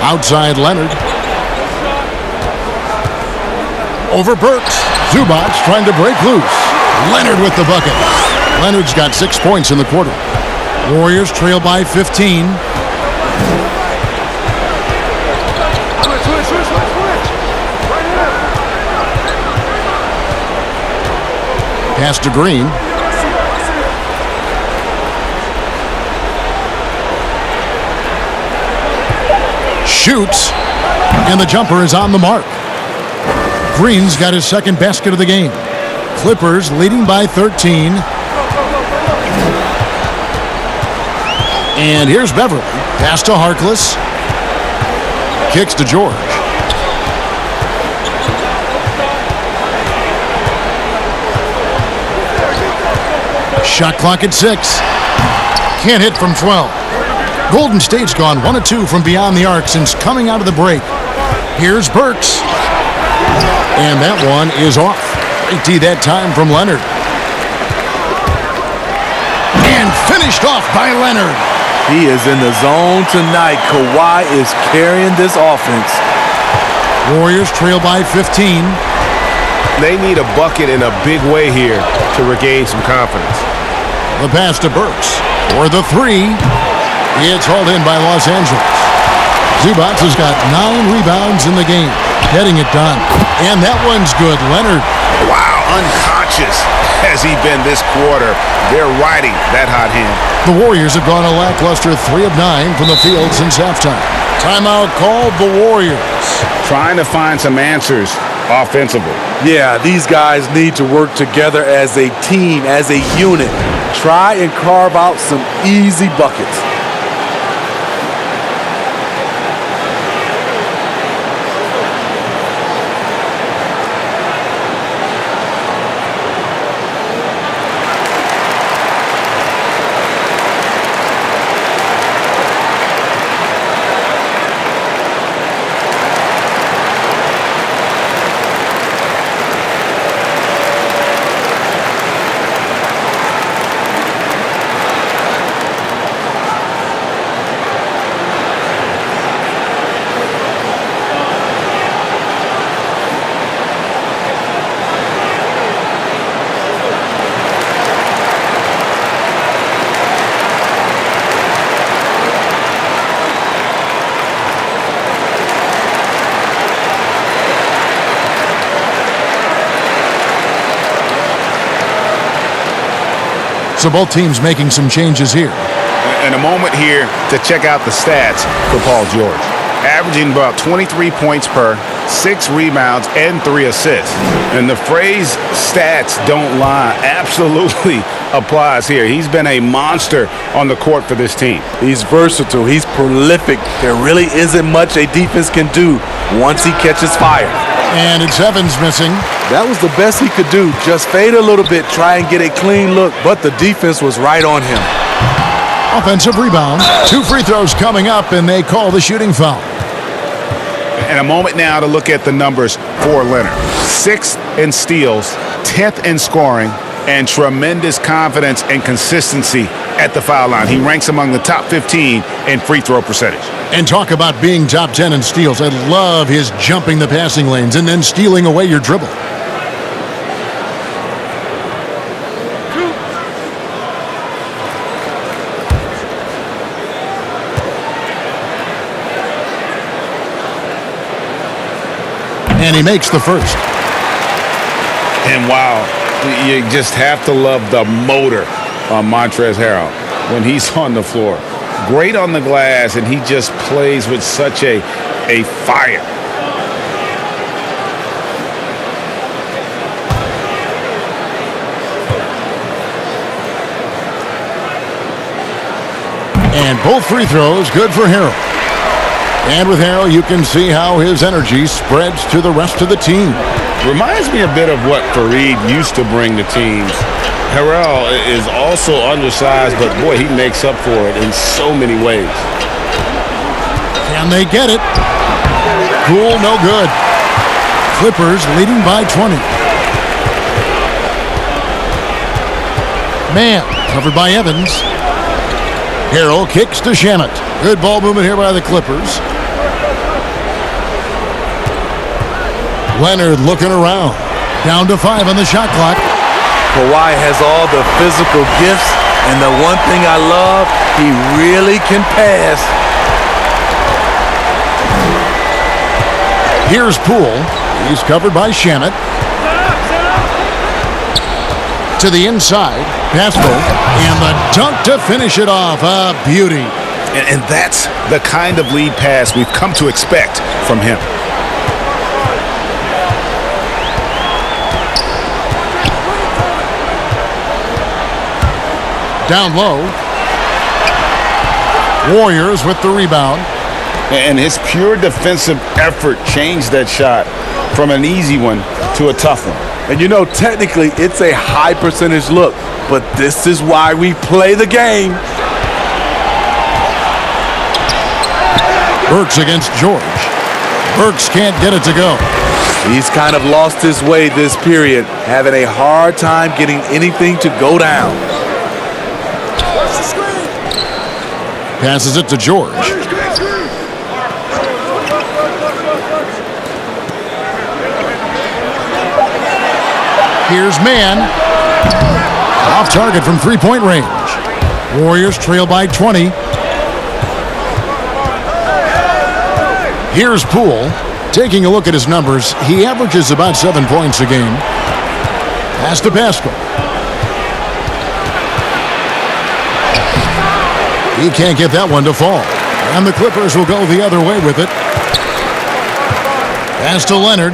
A: Outside Leonard. Over Burks. Zubac trying to break loose. Leonard with the bucket. Leonard's got 6 points in the quarter. Warriors trail by 15. Pass to Green. Shoots, and the jumper is on the mark. Green's got his second basket of the game. Clippers leading by 13. And here's Beverly. Pass to Harkless. Kicks to George. Shot clock at 6. Can't hit from 12. Golden State's gone 1 of 2 from beyond the arc since coming out of the break. Here's Burks. And that one is off. Great D that time from Leonard. And finished off by Leonard.
C: He is in the zone tonight. Kawhi is carrying this offense.
A: Warriors trail by 15.
E: They need a bucket in a big way here to regain some confidence.
A: The pass to Burks for the 3. It's hauled in by Los Angeles. Zubac has got 9 rebounds in the game. Getting it done. And that one's good. Leonard.
E: Wow, unconscious has he been this quarter. They're riding that hot hand.
A: The Warriors have gone a lackluster 3 of 9 from the field since halftime. Timeout called the Warriors.
E: Trying to find some answers offensively.
C: Yeah, these guys need to work together as a team, as a unit. Try and carve out some easy buckets.
A: So both teams making some changes here.
E: And a moment here to check out the stats for Paul George. Averaging about 23 points per, 6 rebounds, and 3 assists. And the phrase stats don't lie absolutely applies here. He's been a monster on the court for this team.
C: He's versatile. He's prolific. There really isn't much a defense can do once he catches fire.
A: And it's Evans missing.
C: That was the best he could do. Just fade a little bit, try and get a clean look, but the defense was right on him.
A: Offensive rebound. 2 free throws coming up, and they call the shooting foul.
E: And a moment now to look at the numbers for Leonard. 6th in steals, 10th in scoring, and tremendous confidence and consistency at the foul line. He ranks among the top 15 in free throw percentage.
A: And talk about being top 10 in steals. I love his jumping the passing lanes and then stealing away your dribble. And he makes the first.
B: And wow, you just have to love the motor on Montrezl Harrell when he's on the floor. Great on the glass, and he just plays with such a fire.
A: And both free throws good for Harrell. And with Harrell, you can see how his energy spreads to the rest of the team.
B: Reminds me a bit of what Fareed used to bring to teams. Harrell is also undersized, but boy, he makes up for it in so many ways.
A: Can they get it? Cool, no good. Clippers leading by 20. Man, covered by Evans. Harrell kicks to Shamet. Good ball movement here by the Clippers. Leonard looking around. Down to 5 on the shot clock.
C: Kawhi has all the physical gifts, and the one thing I love, he really can pass.
A: Here's Poole. He's covered by Shamet. To the inside. Pascal. And the dunk to finish it off. A beauty.
B: And that's the kind of lead pass we've come to expect from him.
A: Down low. Warriors with the rebound.
B: And his pure defensive effort changed that shot from an easy one to a tough one.
C: And you know, technically, it's a high percentage look, but this is why we play the game.
A: Burks against George. Burks can't get it to go.
C: He's kind of lost his way this period, having a hard time getting anything to go down.
A: Passes it to George. Here's Mann. Off target from three-point range. Warriors trail by 20. Here's Poole. Taking a look at his numbers, he averages about 7 points a game. Pass to Pascal. He can't get that one to fall. And the Clippers will go the other way with it. Pass to Leonard.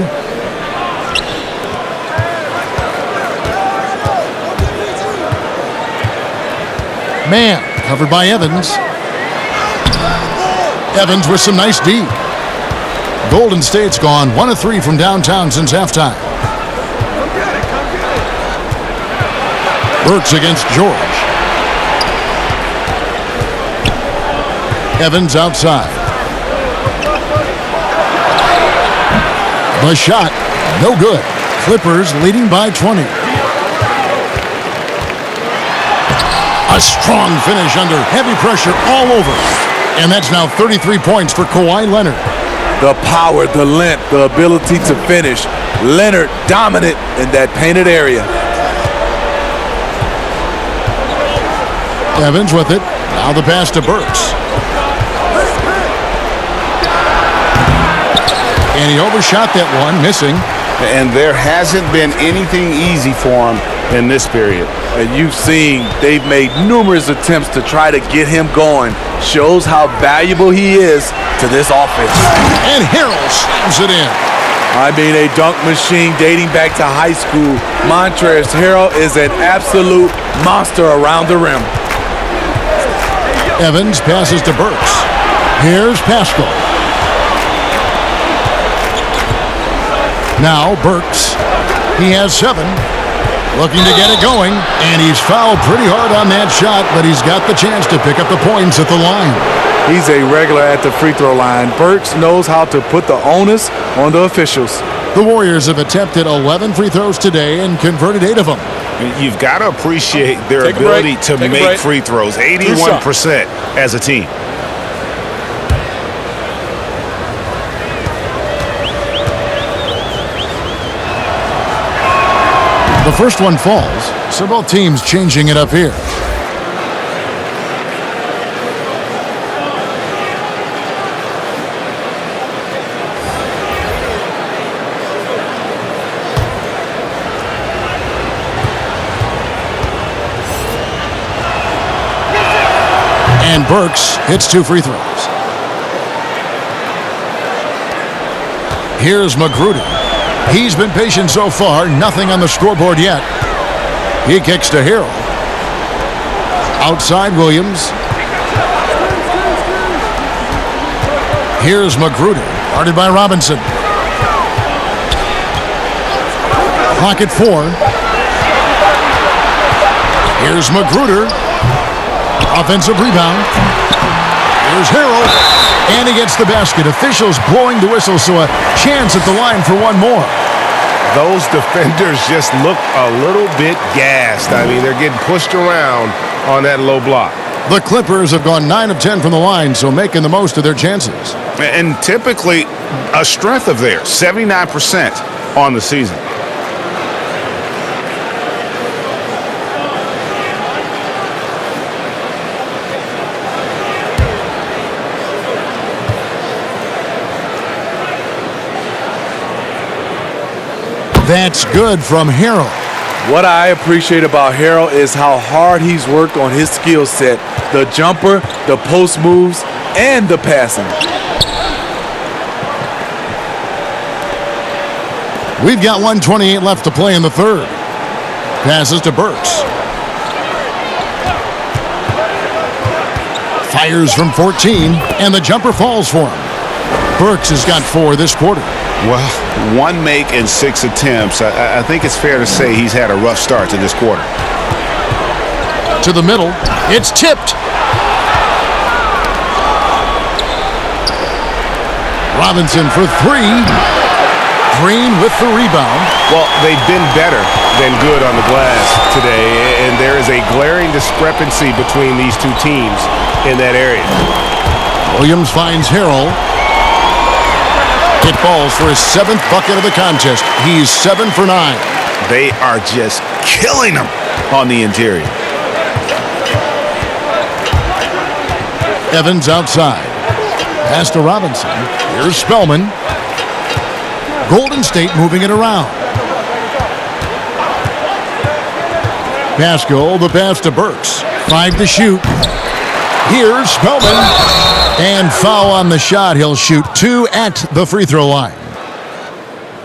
A: Man, covered by Evans. Evans with some nice D. Golden State's gone 1 of 3 from downtown since halftime. Burks against George. Evans outside. The shot, no good. Clippers leading by 20. A strong finish under heavy pressure all over. And that's now 33 points for Kawhi Leonard.
C: The power, the length, the ability to finish. Leonard dominant in that painted area.
A: Evans with it. Now the pass to Burks. And he overshot that one, missing.
B: And there hasn't been anything easy for him in this period.
C: And you've seen they've made numerous attempts to try to get him going. Shows how valuable he is to this offense.
A: And Harrell slams it in.
C: I mean, a dunk machine dating back to high school. Montrezl Harrell is an absolute monster around the rim.
A: Evans passes to Burks. Here's Pascal. Now Burks. He has 7. Looking to get it going. And he's fouled pretty hard on that shot, but he's got the chance to pick up the points at the line.
C: He's a regular at the free throw line. Burks knows how to put the onus on the officials.
A: The Warriors have attempted 11 free throws today and converted 8 of them.
B: You've got to appreciate their ability to make free throws. 81% as a team.
A: The first one falls, so both teams changing it up here. Burks hits 2 free throws. Here's Magruder. He's been patient so far. Nothing on the scoreboard yet. He kicks to Harrell. Outside Williams. Here's Magruder. Guarded by Robinson. Clock at 4. Here's Magruder. Offensive rebound. Here's Harrell. And he gets the basket. Officials blowing the whistle, so a chance at the line for one more.
E: Those defenders just look a little bit gassed. I mean, they're getting pushed around on that low block.
A: The Clippers have gone 9 of 10 from the line, so making the most of their chances.
B: And typically a strength of theirs, 79% on the season.
A: That's good from Harrell.
C: What I appreciate about Harrell is how hard he's worked on his skill set. The jumper, the post moves, and the passing.
A: We've got 1:28 left to play in the third. Passes to Burks. Fires from 14, and the jumper falls for him. Burks has got 4 this quarter.
B: Well, 1 make in 6 attempts. I think it's fair to say he's had a rough start to this quarter.
A: To the middle. It's tipped. Robinson for 3. Green with the rebound.
E: Well, they've been better than good on the glass today, and there is a glaring discrepancy between these two teams in that area.
A: Williams finds Harrell. It falls for his 7th bucket of the contest. He's 7 for 9.
B: They are just killing him on the interior.
A: Evans outside. Pass to Robinson. Here's Spellman. Golden State moving it around. Pascal, the pass to Burks. 5 to shoot. Here's Spellman. And foul on the shot. He'll shoot 2 at the free throw line.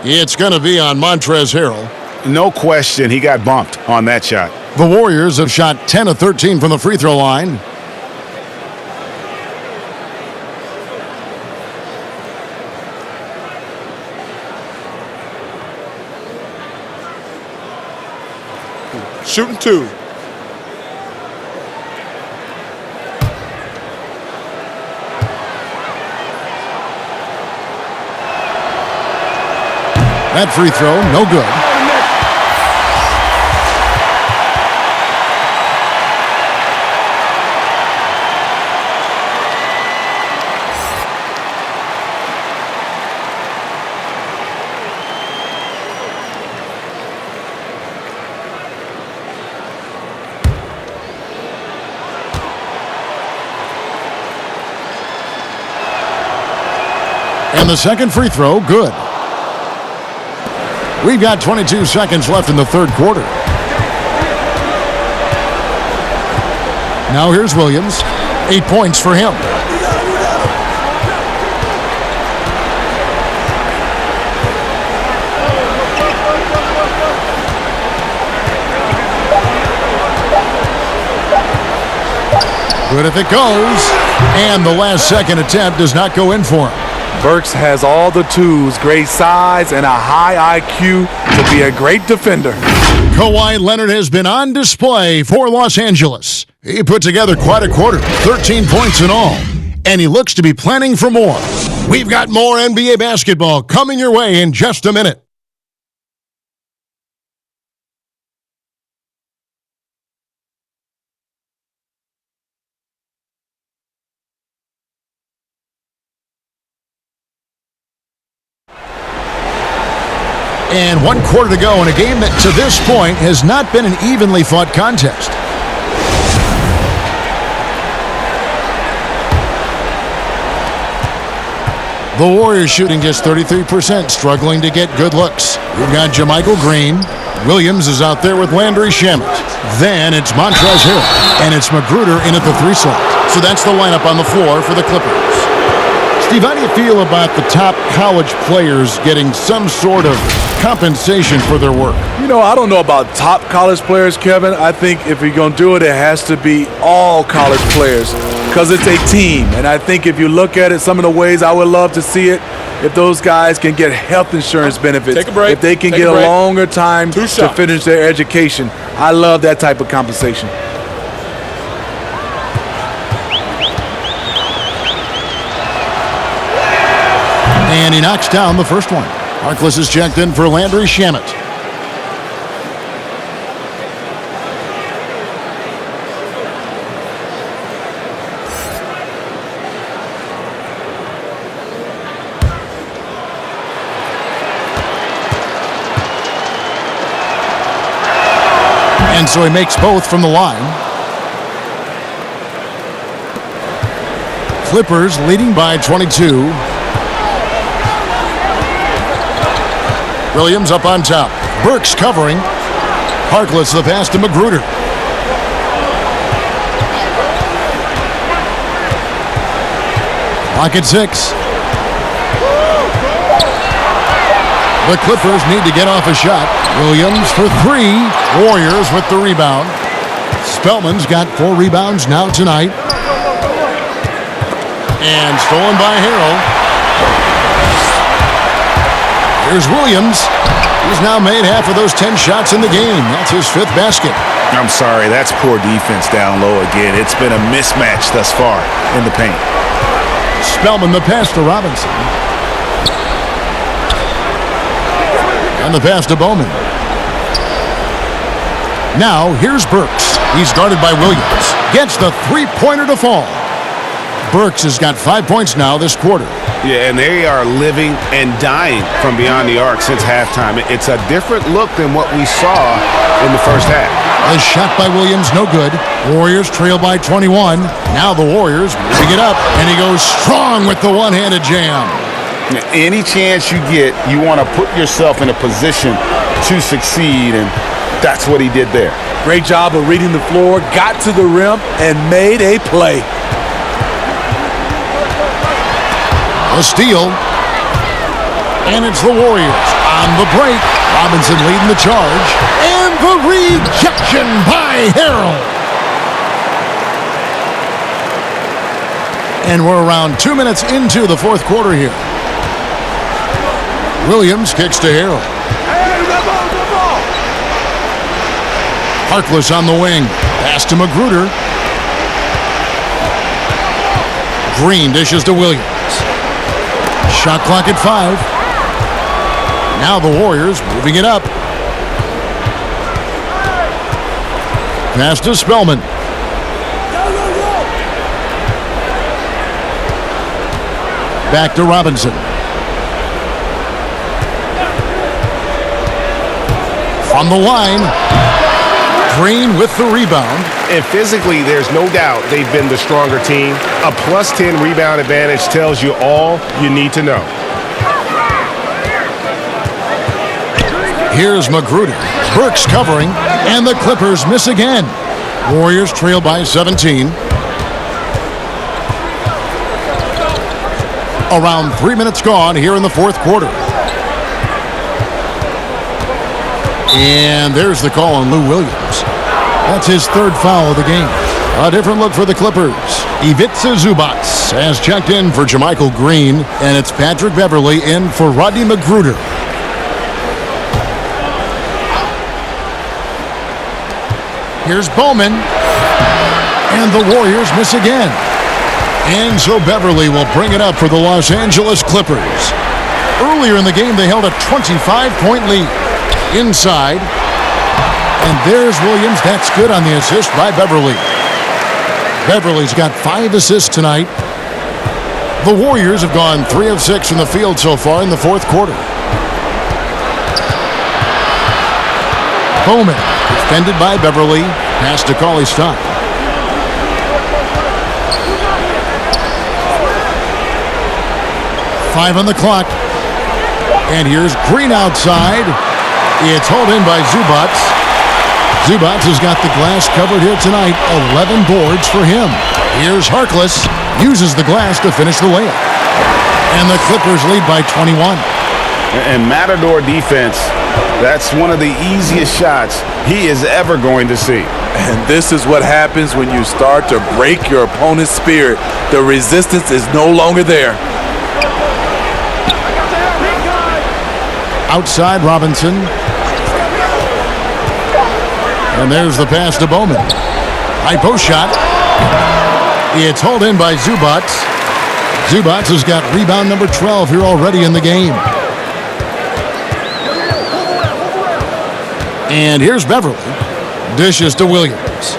A: It's going to be on Montrezl Harrell.
B: No question, he got bumped on that shot.
A: The Warriors have shot 10 of 13 from the free throw line.
D: Shooting 2.
A: That free throw, no good. And the second free throw, good. We've got 22 seconds left in the third quarter. Now here's Williams. 8 points for him. Good if it goes. And the last second attempt does not go in for him.
C: Burks has all the tools, great size, and a high IQ to be a great defender.
A: Kawhi Leonard has been on display for Los Angeles. He put together quite a quarter, 13 points in all, and he looks to be planning for more. We've got more NBA basketball coming your way in just a minute. And 1 quarter to go in a game that, to this point, has not been an evenly fought contest. The Warriors shooting just 33%, struggling to get good looks. We've got JaMychal Green. Williams is out there with Landry Shamet. Then it's Montrezl Harrell, and it's Magruder in at the 3 slot. So that's the lineup on the floor for the Clippers. Steve, how do you feel about the top college players getting some sort of compensation for their work?
C: You know, I don't know about top college players, Kevin. I think if you're going to do it, it has to be all college players because it's a team. And I think if you look at it, some of the ways I would love to see it, if those guys can get health insurance benefits,
D: Take a break.
C: if they can get a longer time to finish their education. I love that type of compensation.
A: And he knocks down the first one. Harkless is checked in for Landry Shamet. And so he makes both from the line. Clippers leading by 22. Williams up on top. Burks covering. Harkless the pass to Magruder. Clock at 6. The Clippers need to get off a shot. Williams for 3. Warriors with the rebound. Spellman's got 4 rebounds now tonight. And stolen by Harrell. Here's Williams. He's now made half of those 10 shots in the game. That's his 5th basket.
B: I'm sorry, that's poor defense down low again. It's been a mismatch thus far in the paint.
A: Spellman the pass to Robinson. And the pass to Bowman. Now here's Burks. He's guarded by Williams. Gets the three-pointer to fall. Burks has got 5 points now this quarter.
E: Yeah, and they are living and dying from beyond the arc since halftime. It's a different look than what we saw in the first half.
A: The shot by Williams, no good. Warriors trail by 21. Now the Warriors moving it up, and he goes strong with the one-handed jam.
B: Any chance you get, you want to put yourself in a position to succeed, and that's what he did there.
C: Great job of reading the floor, got to the rim, and made a play.
A: A steal. And it's the Warriors on the break. Robinson leading the charge. And the rejection by Harrell. And we're around 2 minutes into the fourth quarter here. Williams kicks to Harrell. Harkless on the wing. Pass to Magruder. Green dishes to Williams. Shot clock at 5. Now the Warriors moving it up. Pass to Spellman. Back to Robinson. From the line. Green with the rebound.
E: And physically, there's no doubt they've been the stronger team. A +10 rebound advantage tells you all you need to know.
A: Here's Magruder. Burks covering, and the Clippers miss again. Warriors trail by 17. Around 3 minutes gone here in the fourth quarter. And there's the call on Lou Williams. That's his 3rd foul of the game. A different look for the Clippers. Ivica Zubac has checked in for JaMychal Green, and it's Patrick Beverley in for Rodney Magruder. Here's Bowman, and the Warriors miss again. And so Beverley will bring it up for the Los Angeles Clippers. Earlier in the game, they held a 25-point lead. Inside, and there's Williams. That's good on the assist by Beverley. Beverley's got 5 assists tonight. The Warriors have gone 3 of 6 from the field so far in the fourth quarter. Bowman, defended by Beverley. Pass to Cauley-Stein. Five on the clock. And here's Green outside. It's hauled in by Zubac. Zubac has got the glass covered here tonight. 11 boards for him. Here's Harkless. Uses the glass to finish the layup. And the Clippers lead by 21.
E: And Matador defense, that's one of the easiest shots he is ever going to see.
C: And this is what happens when you start to break your opponent's spirit. The resistance is no longer there.
A: Outside Robinson. And there's the pass to Bowman. High post shot. It's hauled in by Zubats. Zubats has got rebound number 12 here already in the game. And here's Beverly. Dishes to Williams.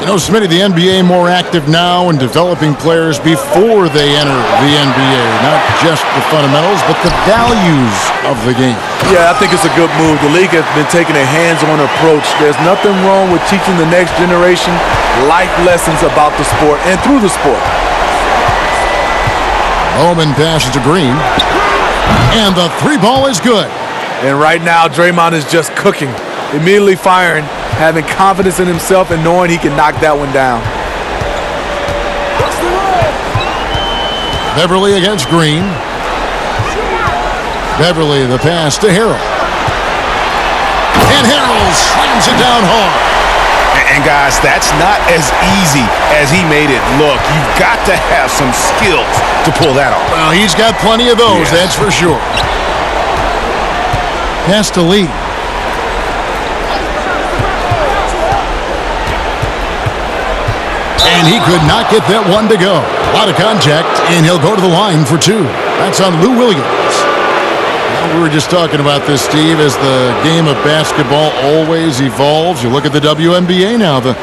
A: You know, Smitty, the NBA more active now in developing players before they enter the NBA. Not just the fundamentals, but the values of the game.
C: Yeah, I think it's a good move. The league has been taking a hands-on approach. There's nothing wrong with teaching the next generation life lessons about the sport and through the sport.
A: Bowman passes to Green. And the three ball is good.
C: And right now, Draymond is just cooking. Immediately firing, having confidence in himself and knowing he can knock that one down.
A: Beverly against Green. Beverly, the pass to Harrell. And Harrell slams it down hard.
E: And guys, that's not as easy as he made it look. You've got to have some skills to pull that off.
A: Well, he's got plenty of those, that's for sure. Pass to Lee. And he could not get that one to go. A lot of contact, and he'll go to the line for two. That's on Lou Williams. We were just talking about this, Steve, as the game of basketball always evolves. You look at the WNBA now. The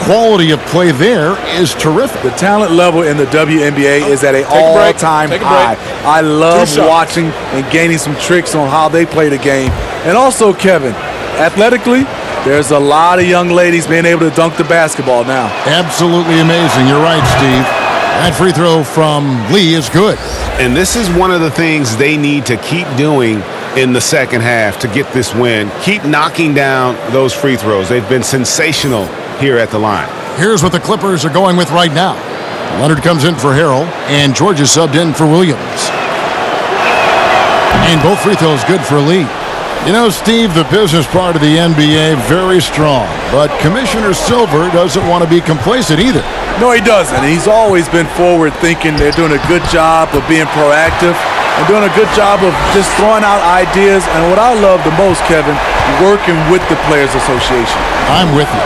A: quality of play there is terrific.
C: The talent level in the WNBA is at an all-time high. I love watching and gaining some tricks on how they play the game. And also, Kevin, athletically, there's a lot of young ladies being able to dunk the basketball now.
A: Absolutely amazing. You're right, Steve. That free throw from Lee is good.
E: And this is one of the things they need to keep doing in the second half to get this win. Keep knocking down those free throws. They've been sensational here at the line.
A: Here's what the Clippers are going with right now. Leonard comes in for Harrell, and George is subbed in for Williams. And both free throws good for Lee. You know, Steve, the business part of the NBA, very strong. But Commissioner Silver doesn't want to be complacent either.
C: No, he doesn't. He's always been forward-thinking. They're doing a good job of being proactive and doing a good job of just throwing out ideas. And what I love the most, Kevin, working with the Players Association.
A: I'm with you.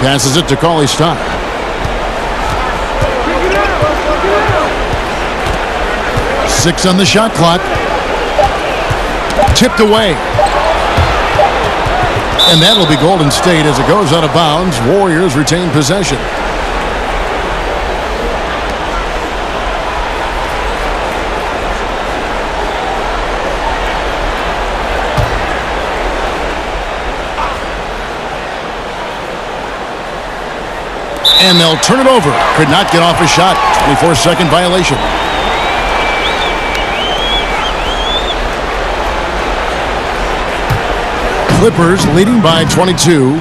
A: Passes it to Cauley Stein. Six on the shot clock. Tipped away. And that'll be Golden State as it goes out of bounds. Warriors retain possession. And they'll turn it over. Could not get off a shot. 24-second violation. Clippers leading by 22.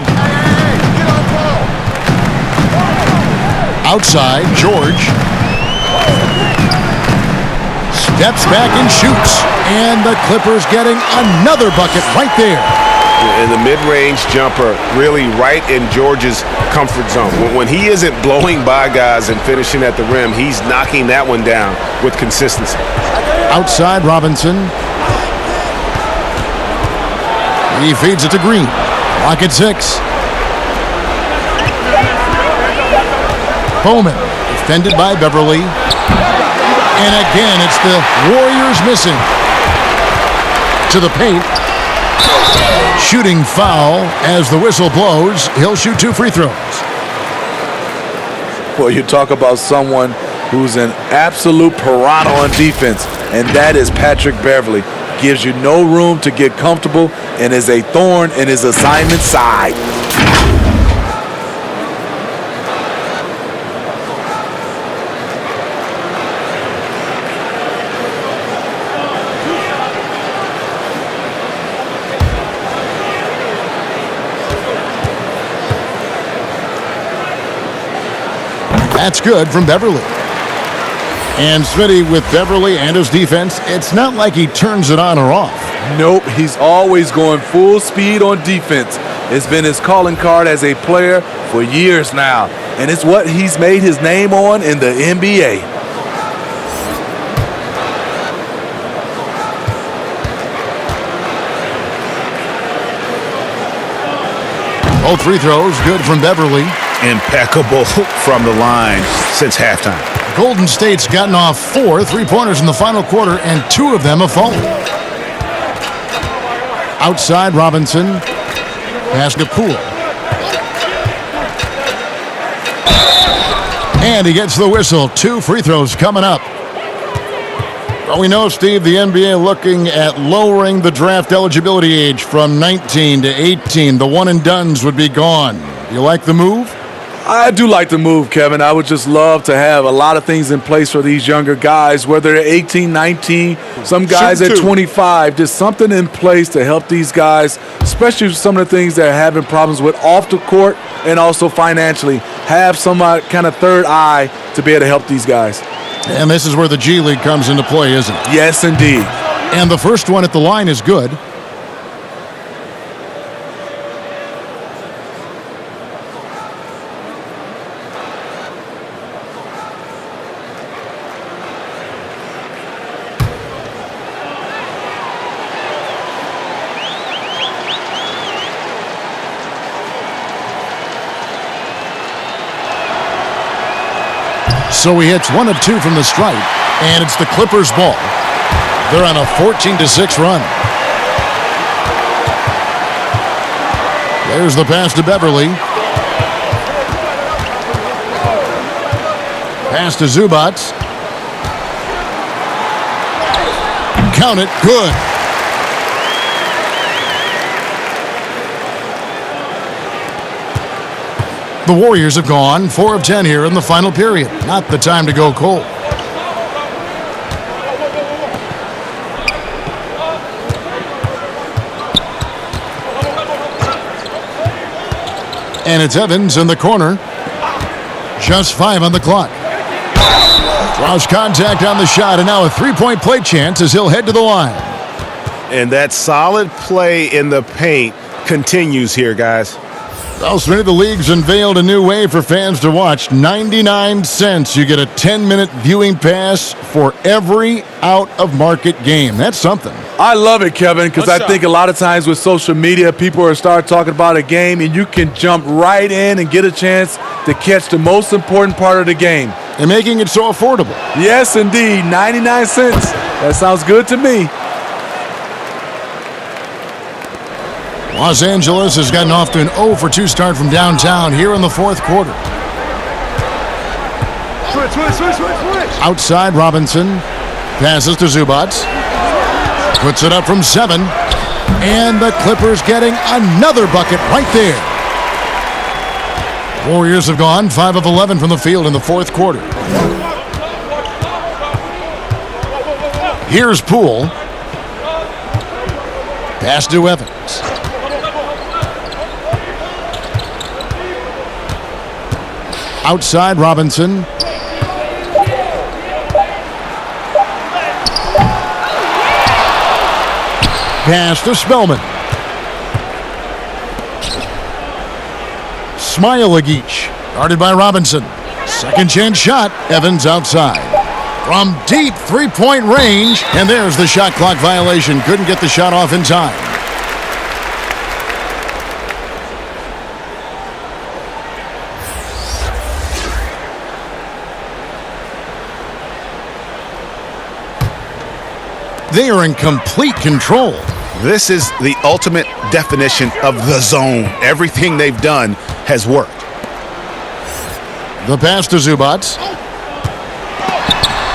A: Outside, George. Steps back and shoots. And the Clippers getting another bucket right there.
E: And the mid-range jumper really right in George's comfort zone. When he isn't blowing by guys and finishing at the rim, he's knocking that one down with consistency. Outside,
A: Robinson. He feeds it to Green. Lock at 6. Bowman, defended by Beverly. And again, it's the Warriors missing. To the paint. Shooting foul as the whistle blows. He'll shoot 2 free throws.
C: Well, you talk about someone who's an absolute piranha on defense, and that is Patrick Beverly. Gives you no room to get comfortable and is a thorn in his assignment side.
A: That's good from Beverly. And Smitty, with Beverly and his defense, it's not like he turns it on or off.
C: Nope, he's always going full speed on defense. It's been his calling card as a player for years now, and it's what he's made his name on in the NBA.
A: Both free throws good from Beverly.
E: Impeccable from the line since halftime.
A: Golden State's gotten off 4 3-pointers in the final quarter, and 2 of them have fallen. Outside, Robinson. Pass to Poole. And he gets the whistle. 2 free throws coming up. Well, we know, Steve, the NBA looking at lowering the draft eligibility age from 19 to 18. The one-and-dones would be gone. You like the move?
C: I do like the move, Kevin. I would just love to have a lot of things in place for these younger guys, whether they're 18, 19, some guys at 25. Just something in place to help these guys, especially some of the things they're having problems with off the court and also financially. Have some kind of third eye to be able to help these guys.
A: And this is where the G League comes into play, isn't it?
C: Yes, indeed.
A: And the first one at the line is good. So he hits 1 of 2 from the stripe, and it's the Clippers' ball. They're on a 14-6 run. There's the pass to Beverly. Pass to Zubac. Count it, good. The Warriors have gone 4 of 10 here in the final period. Not the time to go cold. And it's Evans in the corner. Just 5 on the clock. Draws contact on the shot, and now a 3-point play chance as he'll head to the line.
E: And that solid play in the paint continues here, guys.
A: Well, Smitty, the league's unveiled a new way for fans to watch. 99 cents. You get a 10-minute viewing pass for every out-of-market game. That's something.
C: I love it, Kevin, because I think a lot of times with social media, people are start talking about a game, and you can jump right in and get a chance to catch the most important part of the game.
A: And making it so affordable.
C: Yes, indeed. 99 cents. That sounds good to me.
A: Los Angeles has gotten off to an 0 for 2 start from downtown here in the fourth quarter.
K: Switch.
A: Outside, Robinson. Passes to Zubac. Puts it up from 7. And the Clippers getting another bucket right there. Warriors have gone 5 of 11 from the field in the fourth quarter. Here's Poole. Pass to Evans. Outside, Robinson. Pass to Spellman. Smailagic, guarded by Robinson. Second chance shot. Evans outside. From deep three-point range. And there's the shot clock violation. Couldn't get the shot off in time. They are in complete control.
E: This is the ultimate definition of the zone. Everything they've done has worked.
A: The pass to Zubac.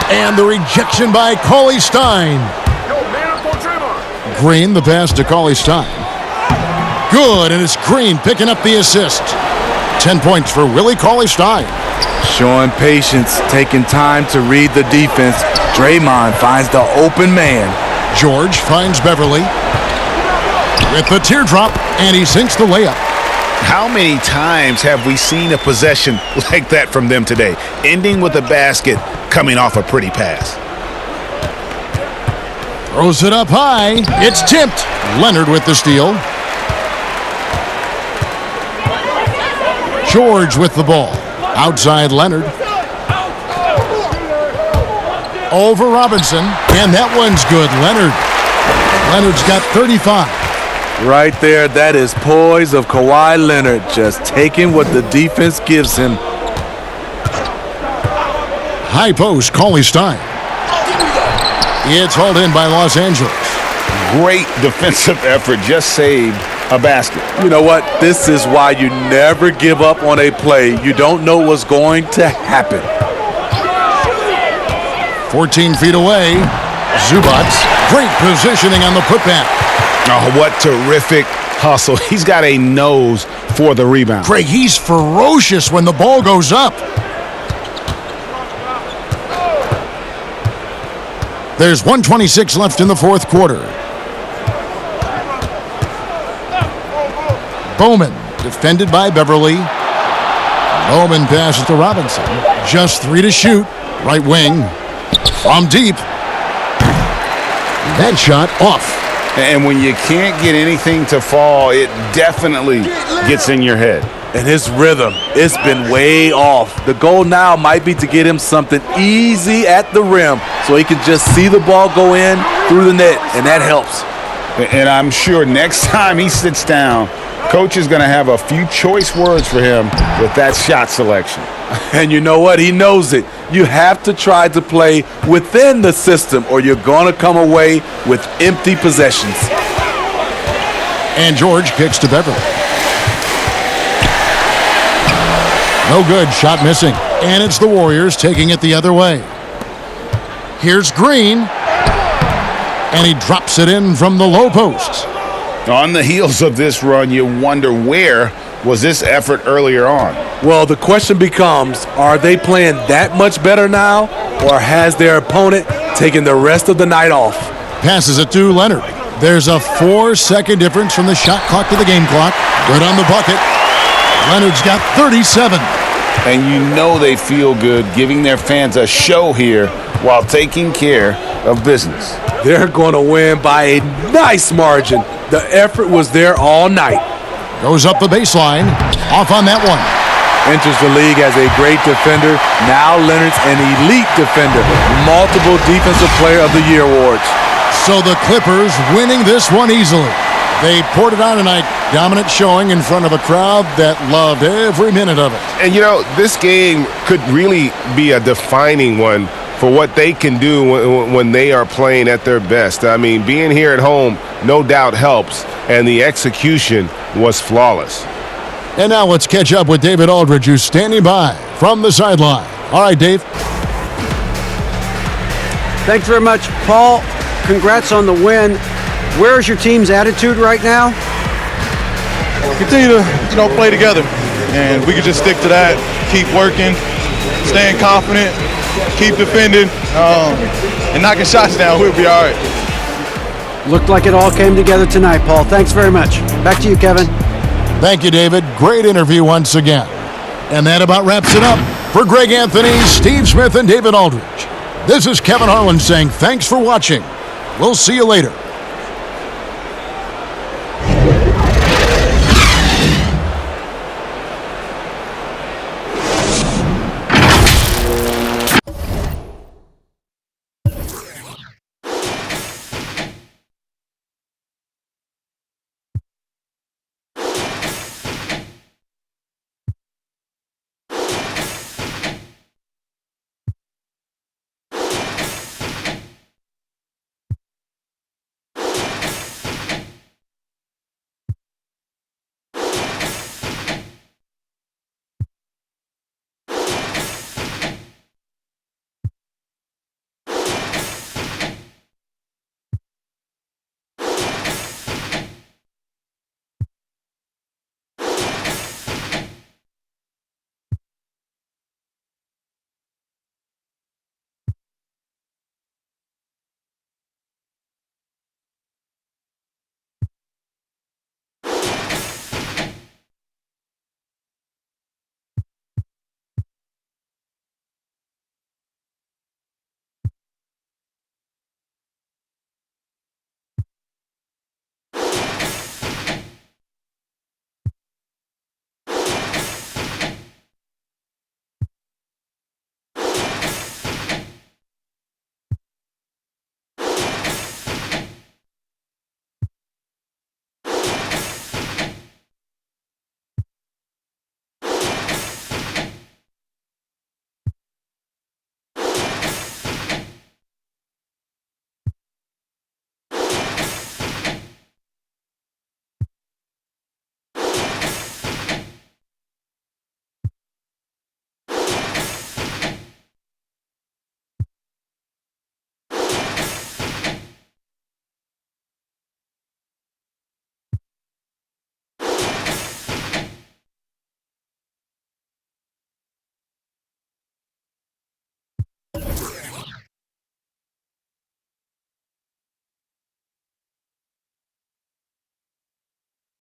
A: And the rejection by Cauley Stein. Green, the pass to Cauley Stein. Good, and it's Green picking up the assist. 10 points for Willie Cauley Stein.
C: Showing patience, taking time to read the defense. Draymond finds the open man.
A: George finds Beverly with the teardrop, and he sinks the layup.
B: How many times have we seen a possession like that from them today, ending with a basket coming off a pretty pass?
A: Throws it up high. It's tipped. Leonard with the steal. George with the ball. Outside Leonard. Over Robinson. And that one's good. Leonard's got 35.
C: Right there, that is poise of Kawhi Leonard, just taking what the defense gives him.
A: High post, Cauley Stein. It's hauled in by Los Angeles.
B: Great defensive effort, just saved a basket.
C: You know what? This is why you never give up on a play. You don't know what's going to happen.
A: 14 feet away, Zubac. Great positioning on the putback.
B: Oh, what terrific hustle. He's got a nose for the rebound.
A: Craig, he's ferocious when the ball goes up. There's 1:26 left in the fourth quarter. Bowman, defended by Beverly. Bowman passes to Robinson. Just 3 to shoot. Right wing. From deep. That shot off.
B: And when you can't get anything to fall, it definitely gets in your head.
C: And his rhythm, it's been way off. The goal now might be to get him something easy at the rim so he can just see the ball go in through the net, and that helps.
B: And I'm sure next time he sits down, Coach is going to have a few choice words for him with that shot selection.
C: And you know what? He knows it. You have to try to play within the system or you're going to come away with empty possessions.
A: And George kicks to Beverly. No good. Shot missing. And it's the Warriors taking it the other way. Here's Green. And he drops it in from the low post.
B: On the heels of this run, you wonder where was this effort earlier on?
C: Well, the question becomes, are they playing that much better now, or has their opponent taken the rest of the night off?
A: Passes it to Leonard. There's a 4-second difference from the shot clock to the game clock. Good on the bucket. Leonard's got 37.
B: And you know they feel good giving their fans a show here while taking care of business.
C: They're going to win by a nice margin. The effort was there all night.
A: Goes up the baseline. Off on that one.
C: Enters the league as a great defender. Now Leonard's an elite defender. Multiple Defensive Player of the Year awards.
A: So the Clippers winning this one easily. They poured it on tonight. Dominant showing in front of a crowd that loved every minute of it.
E: And, you know, this game could really be a defining one for what they can do when they are playing at their best. I mean, being here at home no doubt helps, and the execution was flawless.
A: And now let's catch up with David Aldridge, who's standing by from the sideline. All right, Dave.
G: Thanks very much, Paul. Congrats on the win. Where's your team's attitude right now?
L: Continue to, play together, and we can just stick to that. Keep working, staying confident, keep defending, and knocking shots down. We'll be all right.
G: Looked like it all came together tonight, Paul. Thanks very much. Back to you, Kevin.
A: Thank you, David. Great interview once again. And that about wraps it up. For Greg Anthony, Steve Smith, and David Aldridge, this is Kevin Harlan saying thanks for watching. We'll see you later.